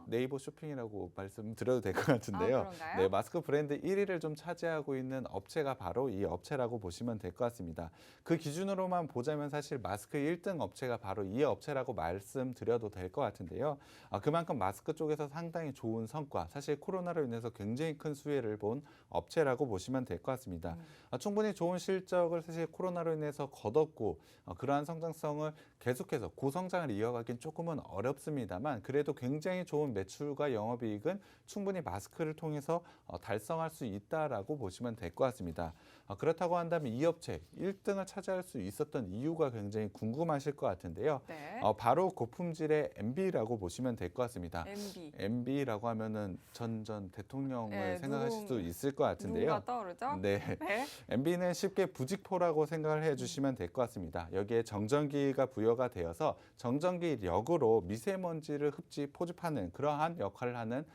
B: 네이버 쇼핑이라고 말씀드려도 될 것 같은데요.
A: 그런가요?
B: 네, 마스크 브랜드 1위를 좀 차지하고 있는 업체가 바로 이 업체라고 보시면 될 것 같습니다. 그 기준으로만 보자면 사실 마스크 1등 업체가 바로 이 업체라고 말씀드려도 될 것 같은데요. 그만큼 마스크 쪽에서 상당히 좋은 성과, 사실 코로나로 인해서 굉장히 큰 수혜를 본 업체라고 보시면 될 것 같습니다. 충분히 좋은 실적을 사실 코로나로 인해서 거뒀고 그러한 성장성을 계속해서 고성장을 이어가긴 조금은 어렵습니다만 그래도 굉장히 좋은 매출과 영업이익은 충분히 마스크를 통해서 달성할 수 있다라고 보시면 될 것 같습니다. 그렇다고 한다면 이 업체 1등을 차지할 수 있었던 이유가 굉장히 궁금하실 것 같은데요.
A: 네.
B: 바로 고품질의 MB라고 보시면 될 것 같습니다.
A: MB.
B: MB라고 하면은 전 대통령을
A: 네,
B: 생각하실 수도 있을 것 같은데요.
A: 누가 떠오르죠?
B: 네.
A: 네.
B: MB는 쉽게 부직포라고 생각을 해주시면 될 것 같습니다. 여기에 정전기가 부여가 되어서 정전기력으로 미세먼지를 포집하는 그러한 역할을 하는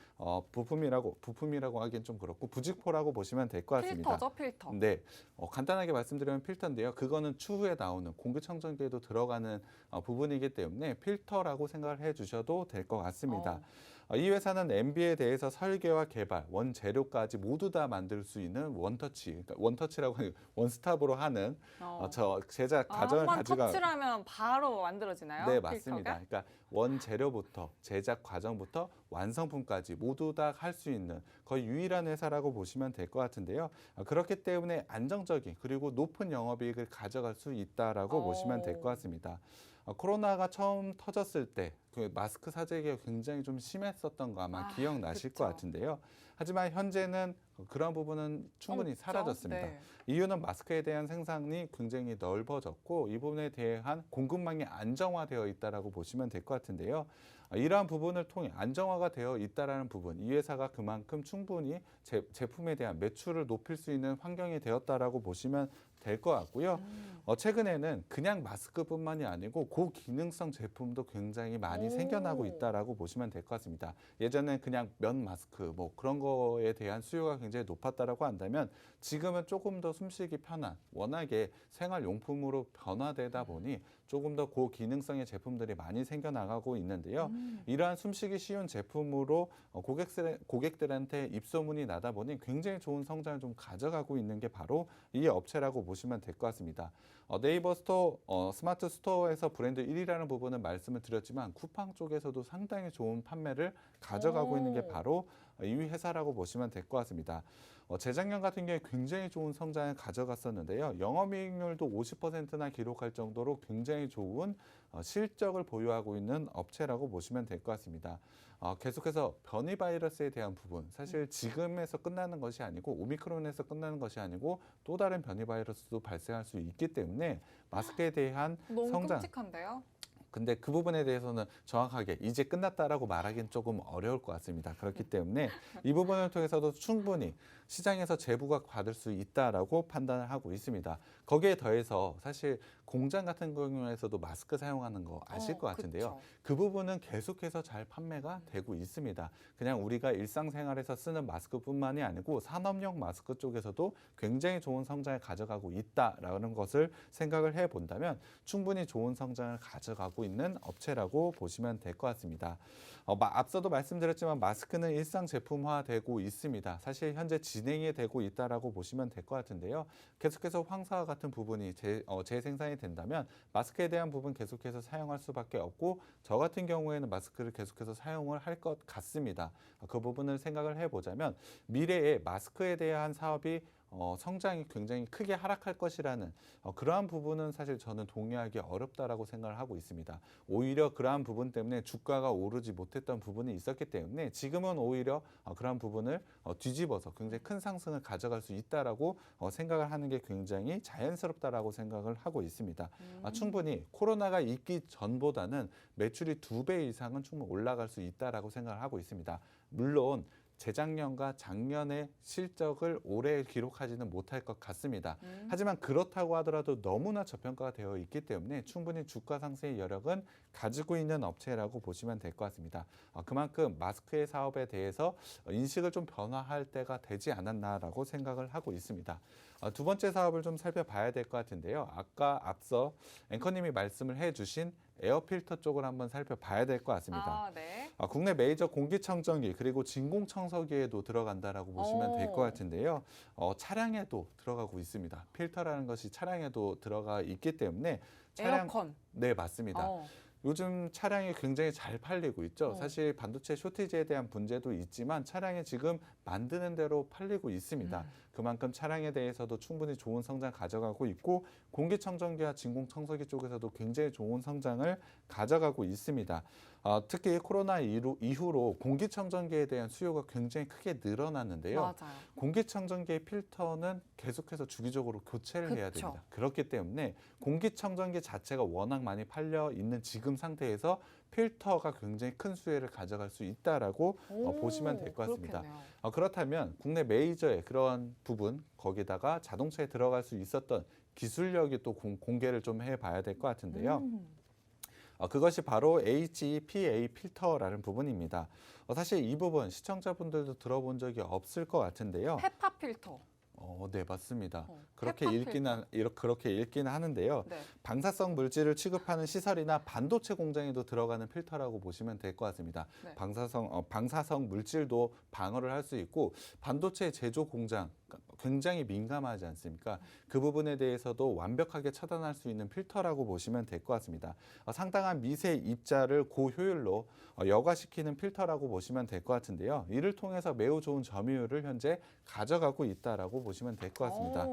B: 부품이라고 하기엔 좀 그렇고 부직포라고 보시면 될 것 같습니다.
A: 필터죠, 필터.
B: 네, 간단하게 말씀드리면 필터인데요. 그거는 추후에 나오는 공기청정기에도 들어가는 부분이기 때문에 필터라고 생각을 해주셔도 될 것 같습니다. 이 회사는 MB에 대해서 설계와 개발, 원재료까지 모두 다 만들 수 있는 원터치, 그러니까 원터치라고 하는 원스톱으로 하는 제작 과정을
A: 한번
B: 가지고
A: 터치를 하면 바로 만들어지나요?
B: 네,
A: 필터가?
B: 맞습니다. 그러니까 원재료부터 제작 과정부터 완성품까지 모두 다 할 수 있는 거의 유일한 회사라고 보시면 될 것 같은데요. 그렇기 때문에 안정적인 그리고 높은 영업이익을 가져갈 수 있다라고 보시면 될 것 같습니다. 코로나가 처음 터졌을 때 그 마스크 사재기가 굉장히 좀 심했었던 거 아마 기억나실
A: 그쵸.
B: 것 같은데요. 하지만 현재는 그런 부분은 충분히
A: 없죠?
B: 사라졌습니다.
A: 네.
B: 이유는 마스크에 대한 생산이 굉장히 넓어졌고 이 부분에 대한 공급망이 안정화되어 있다라고 보시면 될 것 같은데요. 이러한 부분을 통해 안정화가 되어 있다라는 부분, 이 회사가 그만큼 충분히 제품에 대한 매출을 높일 수 있는 환경이 되었다라고 보시면 될 것 같고요. 최근에는 그냥 마스크뿐만이 아니고 고기능성 제품도 굉장히 많이 생겨나고 있다라고 보시면 될 것 같습니다. 예전엔 그냥 면 마스크 그런 거에 대한 수요가 굉장히 높았다라고 한다면 지금은 조금 더 숨쉬기 편한 워낙에 생활용품으로 변화되다 보니 조금 더 고기능성의 제품들이 많이 생겨나가고 있는데요. 이러한 숨쉬기 쉬운 제품으로 고객들한테 입소문이 나다 보니 굉장히 좋은 성장을 좀 가져가고 있는 게 바로 이 업체라고 보시면 될 것 같습니다. 네이버 스토어, 스마트 스토어에서 브랜드 1위라는 부분은 말씀을 드렸지만 쿠팡 쪽에서도 상당히 좋은 판매를 가져가고 있는 게 바로 이 회사라고 보시면 될 것 같습니다. 재작년 같은 경우에 굉장히 좋은 성장을 가져갔었는데요. 영업이익률도 50%나 기록할 정도로 굉장히 좋은 실적을 보유하고 있는 업체라고 보시면 될 것 같습니다. 계속해서 변이 바이러스에 대한 부분, 사실 지금에서 끝나는 것이 아니고 오미크론에서 끝나는 것이 아니고 또 다른 변이 바이러스도 발생할 수 있기 때문에 마스크에 대한
A: 너무
B: 성장,
A: 끔찍한데요?
B: 근데 그 부분에 대해서는 정확하게 이제 끝났다라고 말하기는 조금 어려울 것 같습니다. 그렇기 때문에 이 부분을 통해서도 충분히 시장에서 재부각 받을 수 있다라고 판단을 하고 있습니다. 거기에 더해서 사실 공장 같은 경우에서도 마스크 사용하는 거 아실 것 같은데요.
A: 그쵸.
B: 그 부분은 계속해서 잘 판매가 되고 있습니다. 그냥 우리가 일상생활에서 쓰는 마스크뿐만이 아니고 산업용 마스크 쪽에서도 굉장히 좋은 성장을 가져가고 있다라는 것을 생각을 해본다면 충분히 좋은 성장을 가져가고 있는 업체라고 보시면 될 것 같습니다. 앞서도 말씀드렸지만 마스크는 일상 제품화되고 있습니다. 사실 현재 진행이 되고 있다라고 보시면 될 것 같은데요. 계속해서 황사와 같은 부분이 재생산이 된다면 마스크에 대한 부분 계속해서 사용할 수밖에 없고 저 같은 경우에는 마스크를 계속해서 사용을 할 것 같습니다. 그 부분을 생각을 해보자면 미래에 마스크에 대한 사업이 성장이 굉장히 크게 하락할 것이라는 그러한 부분은 사실 저는 동의하기 어렵다라고 생각을 하고 있습니다. 오히려 그러한 부분 때문에 주가가 오르지 못했던 부분이 있었기 때문에 지금은 오히려 그러한 부분을 뒤집어서 굉장히 큰 상승을 가져갈 수 있다라고 생각을 하는 게 굉장히 자연스럽다라고 생각을 하고 있습니다. 충분히 코로나가 있기 전보다는 매출이 2배 이상은 충분히 올라갈 수 있다라고 생각을 하고 있습니다. 물론 재작년과 작년의 실적을 올해 기록하지는 못할 것 같습니다. 하지만 그렇다고 하더라도 너무나 저평가가 되어 있기 때문에 충분히 주가 상승의 여력은 가지고 있는 업체라고 보시면 될 것 같습니다. 그만큼 마스크의 사업에 대해서 인식을 좀 변화할 때가 되지 않았나라고 생각을 하고 있습니다. 두 번째 사업을 좀 살펴봐야 될 것 같은데요. 아까 앞서 앵커님이 말씀을 해주신 에어필터 쪽을 한번 살펴봐야 될 것 같습니다.
A: 네.
B: 국내 메이저 공기청정기 그리고 진공청소기에도 들어간다라고 보시면 될 것 같은데요. 차량에도 들어가고 있습니다. 필터라는 것이 차량에도 들어가 있기 때문에
A: 에어컨.
B: 네, 맞습니다. 요즘 차량이 굉장히 잘 팔리고 있죠. 사실 반도체 쇼티지에 대한 문제도 있지만 차량이 지금 만드는 대로 팔리고 있습니다. 그만큼 차량에 대해서도 충분히 좋은 성장 가져가고 있고 공기청정기와 진공청소기 쪽에서도 굉장히 좋은 성장을 가져가고 있습니다. 특히 코로나 이후로 공기청정기에 대한 수요가 굉장히 크게 늘어났는데요.
A: 맞아요.
B: 공기청정기의 필터는 계속해서 주기적으로 교체를 해야
A: 그쵸.
B: 됩니다. 그렇기 때문에 공기청정기 자체가 워낙 많이 팔려 있는 지금 상태에서 필터가 굉장히 큰 수혜를 가져갈 수 있다라고 보시면 될 것 같습니다.
A: 그렇겠네요.
B: 그렇다면 국내 메이저의 그런 부분 거기다가 자동차에 들어갈 수 있었던 기술력이 또 공개를 좀 해봐야 될 것 같은데요. 그것이 바로 HEPA 필터라는 부분입니다. 사실 이 부분 시청자분들도 들어본 적이 없을 것 같은데요.
A: 페파 필터.
B: 네, 맞습니다.
A: 페파
B: 그렇게 읽기는 하는데요.
A: 네.
B: 방사성 물질을 취급하는 시설이나 반도체 공장에도 들어가는 필터라고 보시면 될 것 같습니다.
A: 네.
B: 방사성 물질도 방어를 할 수 있고 반도체 제조 공장 굉장히 민감하지 않습니까? 그 부분에 대해서도 완벽하게 차단할 수 있는 필터라고 보시면 될 것 같습니다. 상당한 미세 입자를 고효율로 여과시키는 필터라고 보시면 될 것 같은데요. 이를 통해서 매우 좋은 점유율을 현재 가져가고 있다라고 보시면 될 것 같습니다.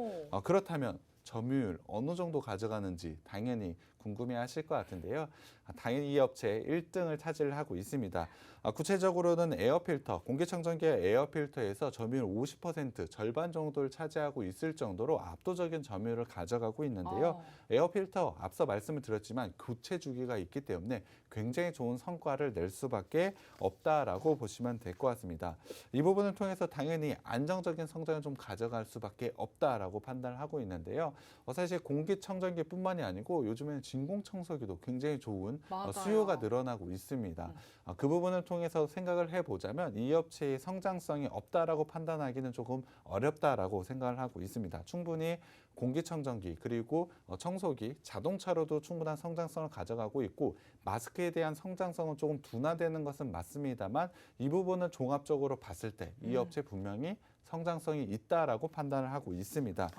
B: 그렇다면 점유율 어느 정도 가져가는지 당연히 궁금해하실 것 같은데요. 당연히 이 업체 1등을 차지를 하고 있습니다. 구체적으로는 에어필터, 공기청정기의 에어필터에서 점유율 50% 절반 정도를 차지하고 있을 정도로 압도적인 점유율을 가져가고 있는데요. 에어필터 앞서 말씀을 드렸지만 교체 주기가 있기 때문에 굉장히 좋은 성과를 낼 수밖에 없다라고 보시면 될 것 같습니다. 이 부분을 통해서 당연히 안정적인 성장을 좀 가져갈 수밖에 없다라고 판단을 하고 있는데요. 사실 공기청정기뿐만이 아니고 요즘에는 진공청소기도 굉장히 좋은
A: 맞아요.
B: 수요가 늘어나고 있습니다. 그 부분을 통해서 생각을 해보자면 이 업체의 성장성이 없다라고 판단하기는 조금 어렵다라고 생각을 하고 있습니다. 충분히 공기청정기 그리고 청소기, 자동차로도 충분한 성장성을 가져가고 있고 마스크에 대한 성장성은 조금 둔화되는 것은 맞습니다만 이 부분을 종합적으로 봤을 때 이 업체 분명히 성장성이 있다라고 판단을 하고 있습니다.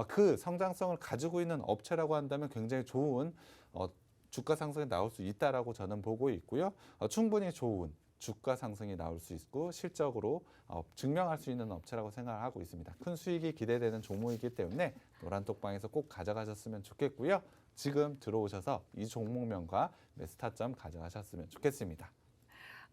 B: 그 성장성을 가지고 있는 업체라고 한다면 굉장히 좋은 주가 상승이 나올 수 있다라고 저는 보고 있고요. 충분히 좋은 주가 상승이 나올 수 있고 실적으로 증명할 수 있는 업체라고 생각을 하고 있습니다. 큰 수익이 기대되는 종목이기 때문에 노란톡방에서 꼭 가져가셨으면 좋겠고요. 지금 들어오셔서 이 종목명과 매수 타점 가져가셨으면 좋겠습니다.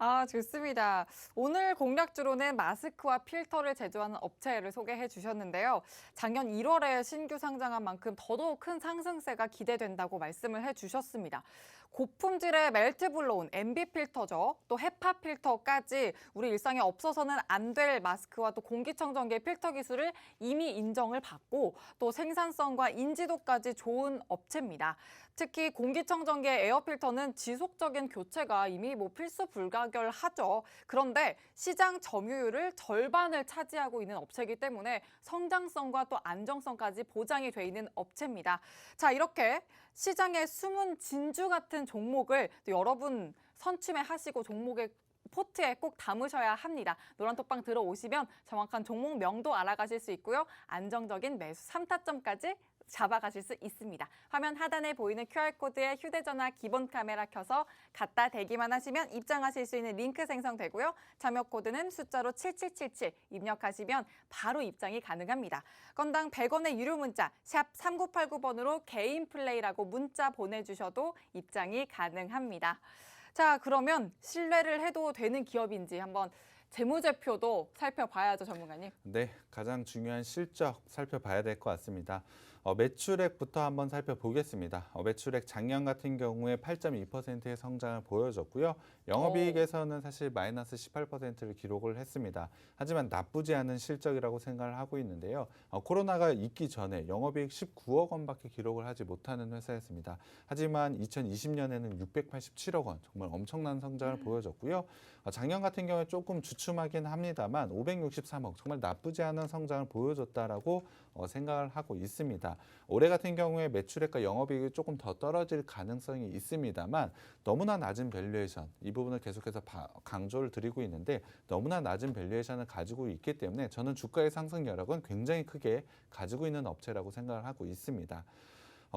A: 아, 좋습니다. 오늘 공략주로는 마스크와 필터를 제조하는 업체를 소개해 주셨는데요. 작년 1월에 신규 상장한 만큼 더더욱 큰 상승세가 기대된다고 말씀을 해 주셨습니다. 고품질의 멜트블로운, MB 필터죠. 또 헤파 필터까지 우리 일상에 없어서는 안 될 마스크와 또 공기청정기의 필터 기술을 이미 인정을 받고 또 생산성과 인지도까지 좋은 업체입니다. 특히 공기청정기의 에어필터는 지속적인 교체가 이미 필수 불가결하죠. 그런데 시장 점유율을 절반을 차지하고 있는 업체이기 때문에 성장성과 또 안정성까지 보장이 돼 있는 업체입니다. 자, 이렇게 시장의 숨은 진주 같은 종목을 또 여러분 선취매하시고 종목의 포트에 꼭 담으셔야 합니다. 노란톡방 들어오시면 정확한 종목명도 알아가실 수 있고요. 안정적인 매수 3타점까지 잡아가실 수 있습니다. 화면 하단에 보이는 QR코드에 휴대전화 기본 카메라 켜서 갖다 대기만 하시면 입장하실 수 있는 링크 생성되고요. 참여 코드는 숫자로 7777 입력하시면 바로 입장이 가능합니다. 건당 100원의 유료 문자 샵 3989번으로 개인 플레이라고 문자 보내주셔도 입장이 가능합니다. 자, 그러면 신뢰를 해도 되는 기업인지 한번 재무제표도 살펴봐야죠, 전문가님.
B: 네, 가장 중요한 실적 살펴봐야 될 것 같습니다. 매출액부터 한번 살펴보겠습니다. 매출액 작년 같은 경우에 8.2%의 성장을 보여줬고요. 영업이익에서는 사실 마이너스 18%를 기록을 했습니다. 하지만 나쁘지 않은 실적이라고 생각을 하고 있는데요. 코로나가 있기 전에 영업이익 19억 원밖에 기록을 하지 못하는 회사였습니다. 하지만 2020년에는 687억 원, 정말 엄청난 성장을 보여줬고요. 작년 같은 경우에 조금 주춤하긴 합니다만 563억, 정말 나쁘지 않은 성장을 보여줬다라고 생각을 하고 있습니다. 올해 같은 경우에 매출액과 영업이익이 조금 더 떨어질 가능성이 있습니다만 너무나 낮은 밸류에이션, 이 부분을 계속해서 강조를 드리고 있는데 너무나 낮은 밸류에이션을 가지고 있기 때문에 저는 주가의 상승 여력은 굉장히 크게 가지고 있는 업체라고 생각을 하고 있습니다.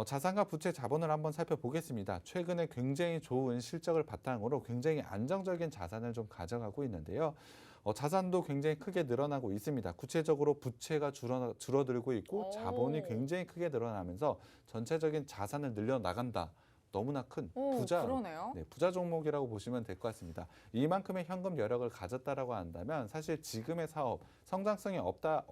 B: 자산과 부채 자본을 한번 살펴보겠습니다. 최근에 굉장히 좋은 실적을 바탕으로 굉장히 안정적인 자산을 좀 가져가고 있는데요. 자산도 굉장히 크게 늘어나고 있습니다. 구체적으로 부채가 줄어들고 있고 자본이 굉장히 크게 늘어나면서 전체적인 자산을 늘려나간다. 너무나 큰 부자, 부자 종목이라고 보시면 될 것 같습니다. 이만큼의 현금 여력을 가졌다라고 한다면 사실 지금의 사업 성장성이 없다,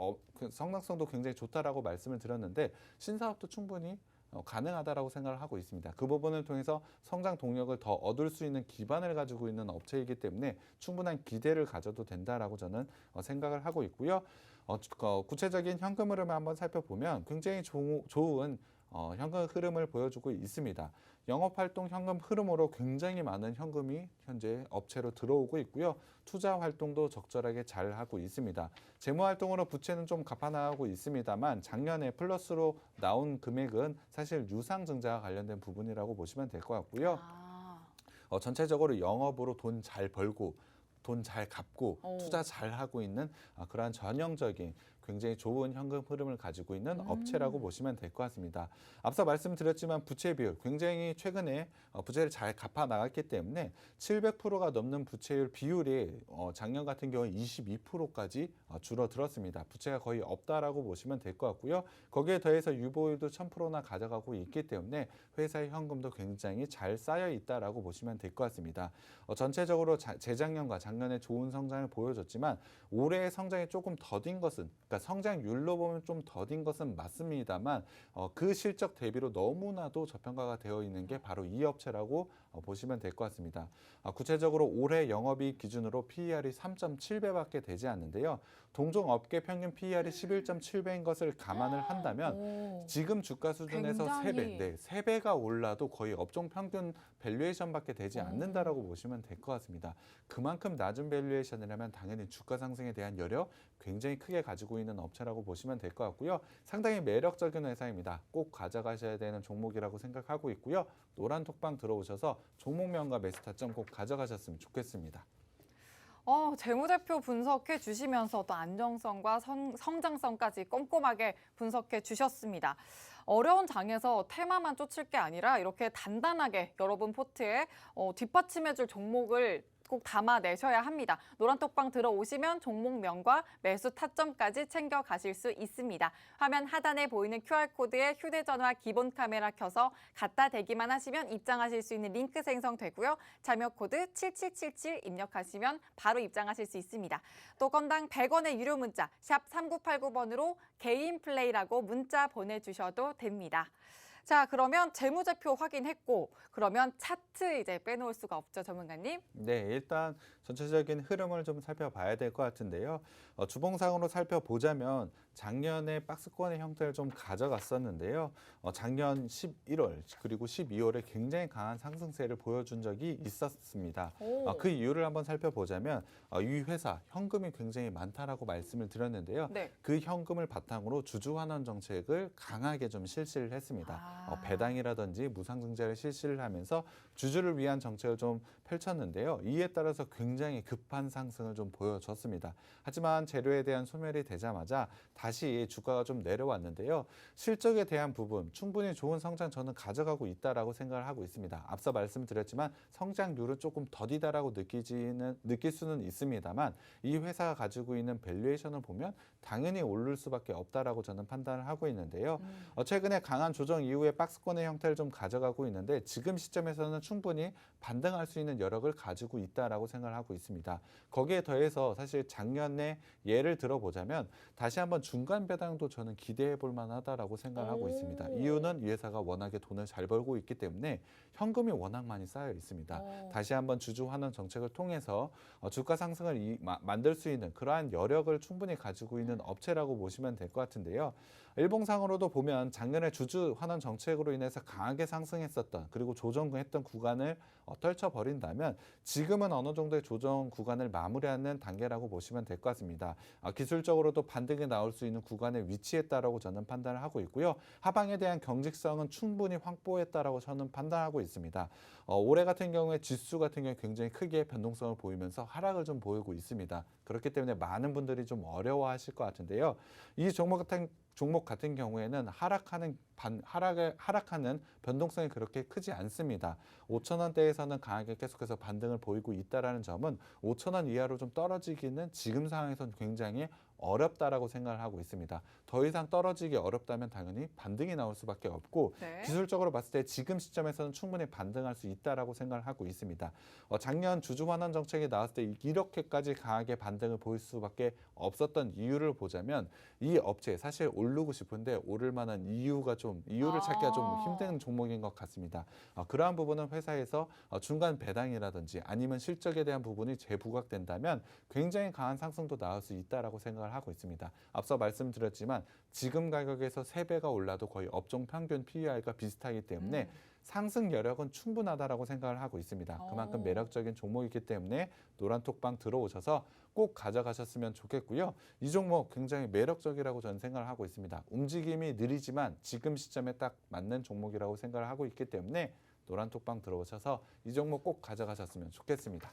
B: 성장성도 굉장히 좋다라고 말씀을 드렸는데 신사업도 충분히 가능하다라고 생각을 하고 있습니다. 그 부분을 통해서 성장 동력을 더 얻을 수 있는 기반을 가지고 있는 업체이기 때문에 충분한 기대를 가져도 된다라고 저는 생각을 하고 있고요. 구체적인 현금 흐름을 한번 살펴보면 굉장히 좋은 현금 흐름을 보여주고 있습니다. 영업활동 현금 흐름으로 굉장히 많은 현금이 현재 업체로 들어오고 있고요. 투자 활동도 적절하게 잘 하고 있습니다. 재무활동으로 부채는 좀 갚아나가고 있습니다만 작년에 플러스로 나온 금액은 사실 유상증자와 관련된 부분이라고 보시면 될 것 같고요. 전체적으로 영업으로 돈 잘 벌고 돈 잘 갚고 투자 잘 하고 있는 그러한 전형적인 굉장히 좋은 현금 흐름을 가지고 있는 업체라고 보시면 될 것 같습니다. 앞서 말씀드렸지만 부채 비율 굉장히 최근에 부채를 잘 갚아 나갔기 때문에 700%가 넘는 부채율 비율이 작년 같은 경우에 22%까지 줄어들었습니다. 부채가 거의 없다라고 보시면 될 것 같고요. 거기에 더해서 유보율도 1000%나 가져가고 있기 때문에 회사의 현금도 굉장히 잘 쌓여 있다라고 보시면 될 것 같습니다. 전체적으로 재작년과 작년에 좋은 성장을 보여줬지만 올해의 성장이 조금 더딘 것은 그러니까 성장률로 보면 좀 더딘 것은 맞습니다만 그 실적 대비로 너무나도 저평가가 되어 있는 게 바로 이 업체라고 보시면 될 것 같습니다. 구체적으로 올해 영업이익 기준으로 PER이 3.7배밖에 되지 않는데요. 동종 업계 평균 PER이 11.7배인 것을 감안을 한다면 지금 주가 수준에서
A: 굉장히
B: 3배, 3배가 올라도 거의 업종 평균 밸류에이션밖에 되지 않는다라고 보시면 될 것 같습니다. 그만큼 낮은 밸류에이션이라면 당연히 주가 상승에 대한 여력 굉장히 크게 가지고 있는 업체라고 보시면 될 것 같고요. 상당히 매력적인 회사입니다. 꼭 가져가셔야 되는 종목이라고 생각하고 있고요. 노란 톡방 들어오셔서 종목명과 매수 타점 꼭 가져가셨으면 좋겠습니다.
A: 재무제표 분석해 주시면서도 안정성과 성장성까지 꼼꼼하게 분석해 주셨습니다. 어려운 장에서 테마만 쫓을 게 아니라 이렇게 단단하게 여러분 포트에 뒷받침해줄 종목을 꼭 담아내셔야 합니다. 노란톡방 들어오시면 종목명과 매수 타점까지 챙겨가실 수 있습니다. 화면 하단에 보이는 QR코드에 휴대전화 기본 카메라 켜서 갖다 대기만 하시면 입장하실 수 있는 링크 생성되고요. 참여코드 7777 입력하시면 바로 입장하실 수 있습니다. 또 건당 100원의 유료 문자 샵 3989번으로 개인 플레이라고 문자 보내주셔도 됩니다. 자, 그러면 재무제표 확인했고 그러면 차트 이제 빼놓을 수가 없죠, 전문가님.
B: 네, 일단 전체적인 흐름을 좀 살펴봐야 될 것 같은데요. 주봉상으로 살펴보자면 작년에 박스권의 형태를 좀 가져갔었는데요. 작년 11월 그리고 12월에 굉장히 강한 상승세를 보여준 적이 있었습니다. 그 이유를 한번 살펴보자면 이 회사 현금이 굉장히 많다라고 말씀을 드렸는데요.
A: 네.
B: 그 현금을 바탕으로 주주환원 정책을 강하게 좀 실시를 했습니다. 배당이라든지 무상증자를 실시를 하면서 주주를 위한 정책을 좀 펼쳤는데요. 이에 따라서 굉장히 급한 상승을 좀 보여줬습니다. 하지만 재료에 대한 소멸이 되자마자 다시 주가가 좀 내려왔는데요. 실적에 대한 부분 충분히 좋은 성장 저는 가져가고 있다라고 생각을 하고 있습니다. 앞서 말씀드렸지만 성장률은 조금 더디다라고 느낄 수는 있습니다만 이 회사가 가지고 있는 밸류에이션을 보면 당연히 오를 수밖에 없다라고 저는 판단을 하고 있는데요. 최근에 강한 조정 이후에 박스권의 형태를 좀 가져가고 있는데 지금 시점에서는 충분히 반등할 수 있는 여력을 가지고 있다라고 생각을 하고 있습니다. 거기에 더해서 사실 작년에 예를 들어보자면 다시 한번 중간 배당도 저는 기대해 볼 만하다라고 생각을 하고 있습니다. 이유는 이 회사가 워낙에 돈을 잘 벌고 있기 때문에 현금이 워낙 많이 쌓여 있습니다. 다시 한번 주주 환원 정책을 통해서 주가 상승을 만들 수 있는 그러한 여력을 충분히 가지고 있는 업체라고 보시면 될 것 같은데요. 일봉상으로도 보면 작년에 주주 환원 정책으로 인해서 강하게 상승했었던 그리고 조정했던 구간을 떨쳐버린다면 지금은 어느 정도의 조정 구간을 마무리하는 단계라고 보시면 될 것 같습니다. 기술적으로도 반등이 나올 수 있는 구간에 위치했다라고 저는 판단을 하고 있고요. 하방에 대한 경직성은 충분히 확보했다라고 저는 판단하고 있습니다. 올해 같은 경우에 지수 같은 경우에 굉장히 크게 변동성을 보이면서 하락을 좀 보이고 있습니다. 그렇기 때문에 많은 분들이 좀 어려워하실 것 같은데요. 이 종목 같은 경우에는 하락하는 변동성이 그렇게 크지 않습니다. 5,000원대에서는 강하게 계속해서 반등을 보이고 있다는 점은 5,000원 이하로 좀 떨어지기는 지금 상황에서는 굉장히 어렵다라고 생각을 하고 있습니다. 더 이상 떨어지기 어렵다면 당연히 반등이 나올 수밖에 없고
A: 네.
B: 기술적으로 봤을 때 지금 시점에서는 충분히 반등할 수 있다라고 생각을 하고 있습니다. 작년 주주 환원 정책이 나왔을 때 이렇게까지 강하게 반등을 보일 수밖에 없었던 이유를 보자면 이 업체 사실 오르고 싶은데 오를 만한 이유를 찾기가 좀 힘든 종목인 것 같습니다. 그러한 부분은 회사에서 중간 배당이라든지 아니면 실적에 대한 부분이 재부각된다면 굉장히 강한 상승도 나올 수 있다라고 생각을 하고 있습니다. 앞서 말씀드렸지만 지금 가격에서 3배가 올라도 거의 업종 평균 PER과 비슷하기 때문에 상승 여력은 충분하다라고 생각을 하고 있습니다. 그만큼 매력적인 종목이기 때문에 노란톡방 들어오셔서 꼭 가져가셨으면 좋겠고요. 이 종목 굉장히 매력적이라고 저는 생각을 하고 있습니다. 움직임이 느리지만 지금 시점에 딱 맞는 종목이라고 생각을 하고 있기 때문에 노란톡방 들어오셔서 이 종목 꼭 가져가셨으면 좋겠습니다.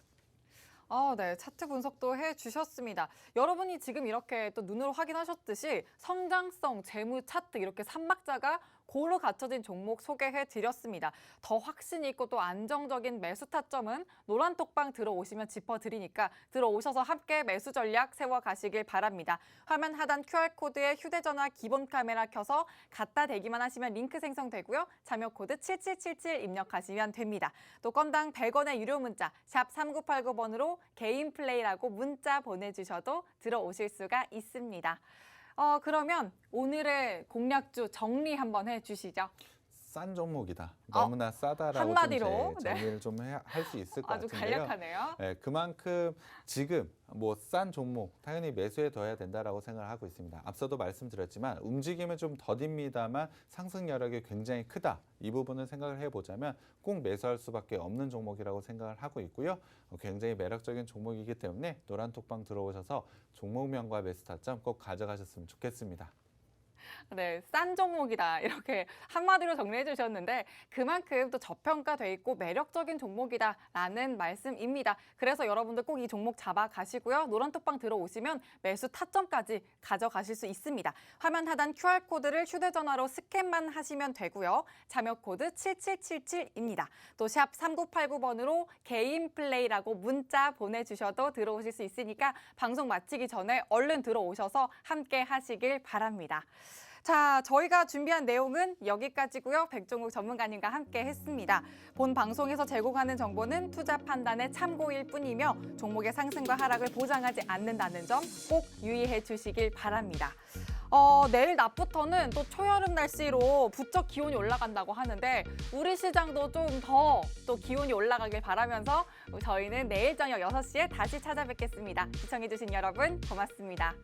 A: 네. 차트 분석도 해주셨습니다. 여러분이 지금 이렇게 또 눈으로 확인하셨듯이 성장성, 재무 차트 이렇게 3박자가 고루 갖춰진 종목 소개해드렸습니다. 더 확신 있고 또 안정적인 매수 타점은 노란톡방 들어오시면 짚어드리니까 들어오셔서 함께 매수 전략 세워가시길 바랍니다. 화면 하단 QR코드에 휴대전화 기본 카메라 켜서 갖다 대기만 하시면 링크 생성되고요. 참여코드 7777 입력하시면 됩니다. 또 건당 100원의 유료 문자 샵 3989번으로 개인 플레이라고 문자 보내주셔도 들어오실 수가 있습니다. 그러면 오늘의 공략주 정리 한번 해주시죠.
C: 싼 종목이다. 너무나 싸다라고
A: 한마디로,
C: 좀 정리를 좀 할 수 있을 것
A: 아주
C: 같은데요.
A: 간략하네요.
C: 네, 그만큼 지금 뭐 싼 종목 당연히 매수해 둬야 된다라고 생각을 하고 있습니다. 앞서도 말씀드렸지만 움직임은 좀 더딥니다만 상승 여력이 굉장히 크다. 이 부분을 생각을 해보자면 꼭 매수할 수밖에 없는 종목이라고 생각을 하고 있고요. 굉장히 매력적인 종목이기 때문에 노란톡방 들어오셔서 종목명과 매수 타점 꼭 가져가셨으면 좋겠습니다.
A: 네, 싼 종목이다 이렇게 한마디로 정리해 주셨는데 그만큼 또 저평가돼 있고 매력적인 종목이다라는 말씀입니다. 그래서 여러분들 꼭 이 종목 잡아가시고요. 노란톡방 들어오시면 매수 타점까지 가져가실 수 있습니다. 화면 하단 QR코드를 휴대전화로 스캔만 하시면 되고요. 참여 코드 7777입니다. 또 샵 3989번으로 개인 플레이라고 문자 보내주셔도 들어오실 수 있으니까 방송 마치기 전에 얼른 들어오셔서 함께 하시길 바랍니다. 자, 저희가 준비한 내용은 여기까지고요. 백종욱 전문가님과 함께 했습니다. 본 방송에서 제공하는 정보는 투자 판단의 참고일 뿐이며 종목의 상승과 하락을 보장하지 않는다는 점 꼭 유의해 주시길 바랍니다. 내일 낮부터는 또 초여름 날씨로 부쩍 기온이 올라간다고 하는데 우리 시장도 좀 더 또 기온이 올라가길 바라면서 저희는 내일 저녁 6시에 다시 찾아뵙겠습니다. 시청해주신 여러분 고맙습니다.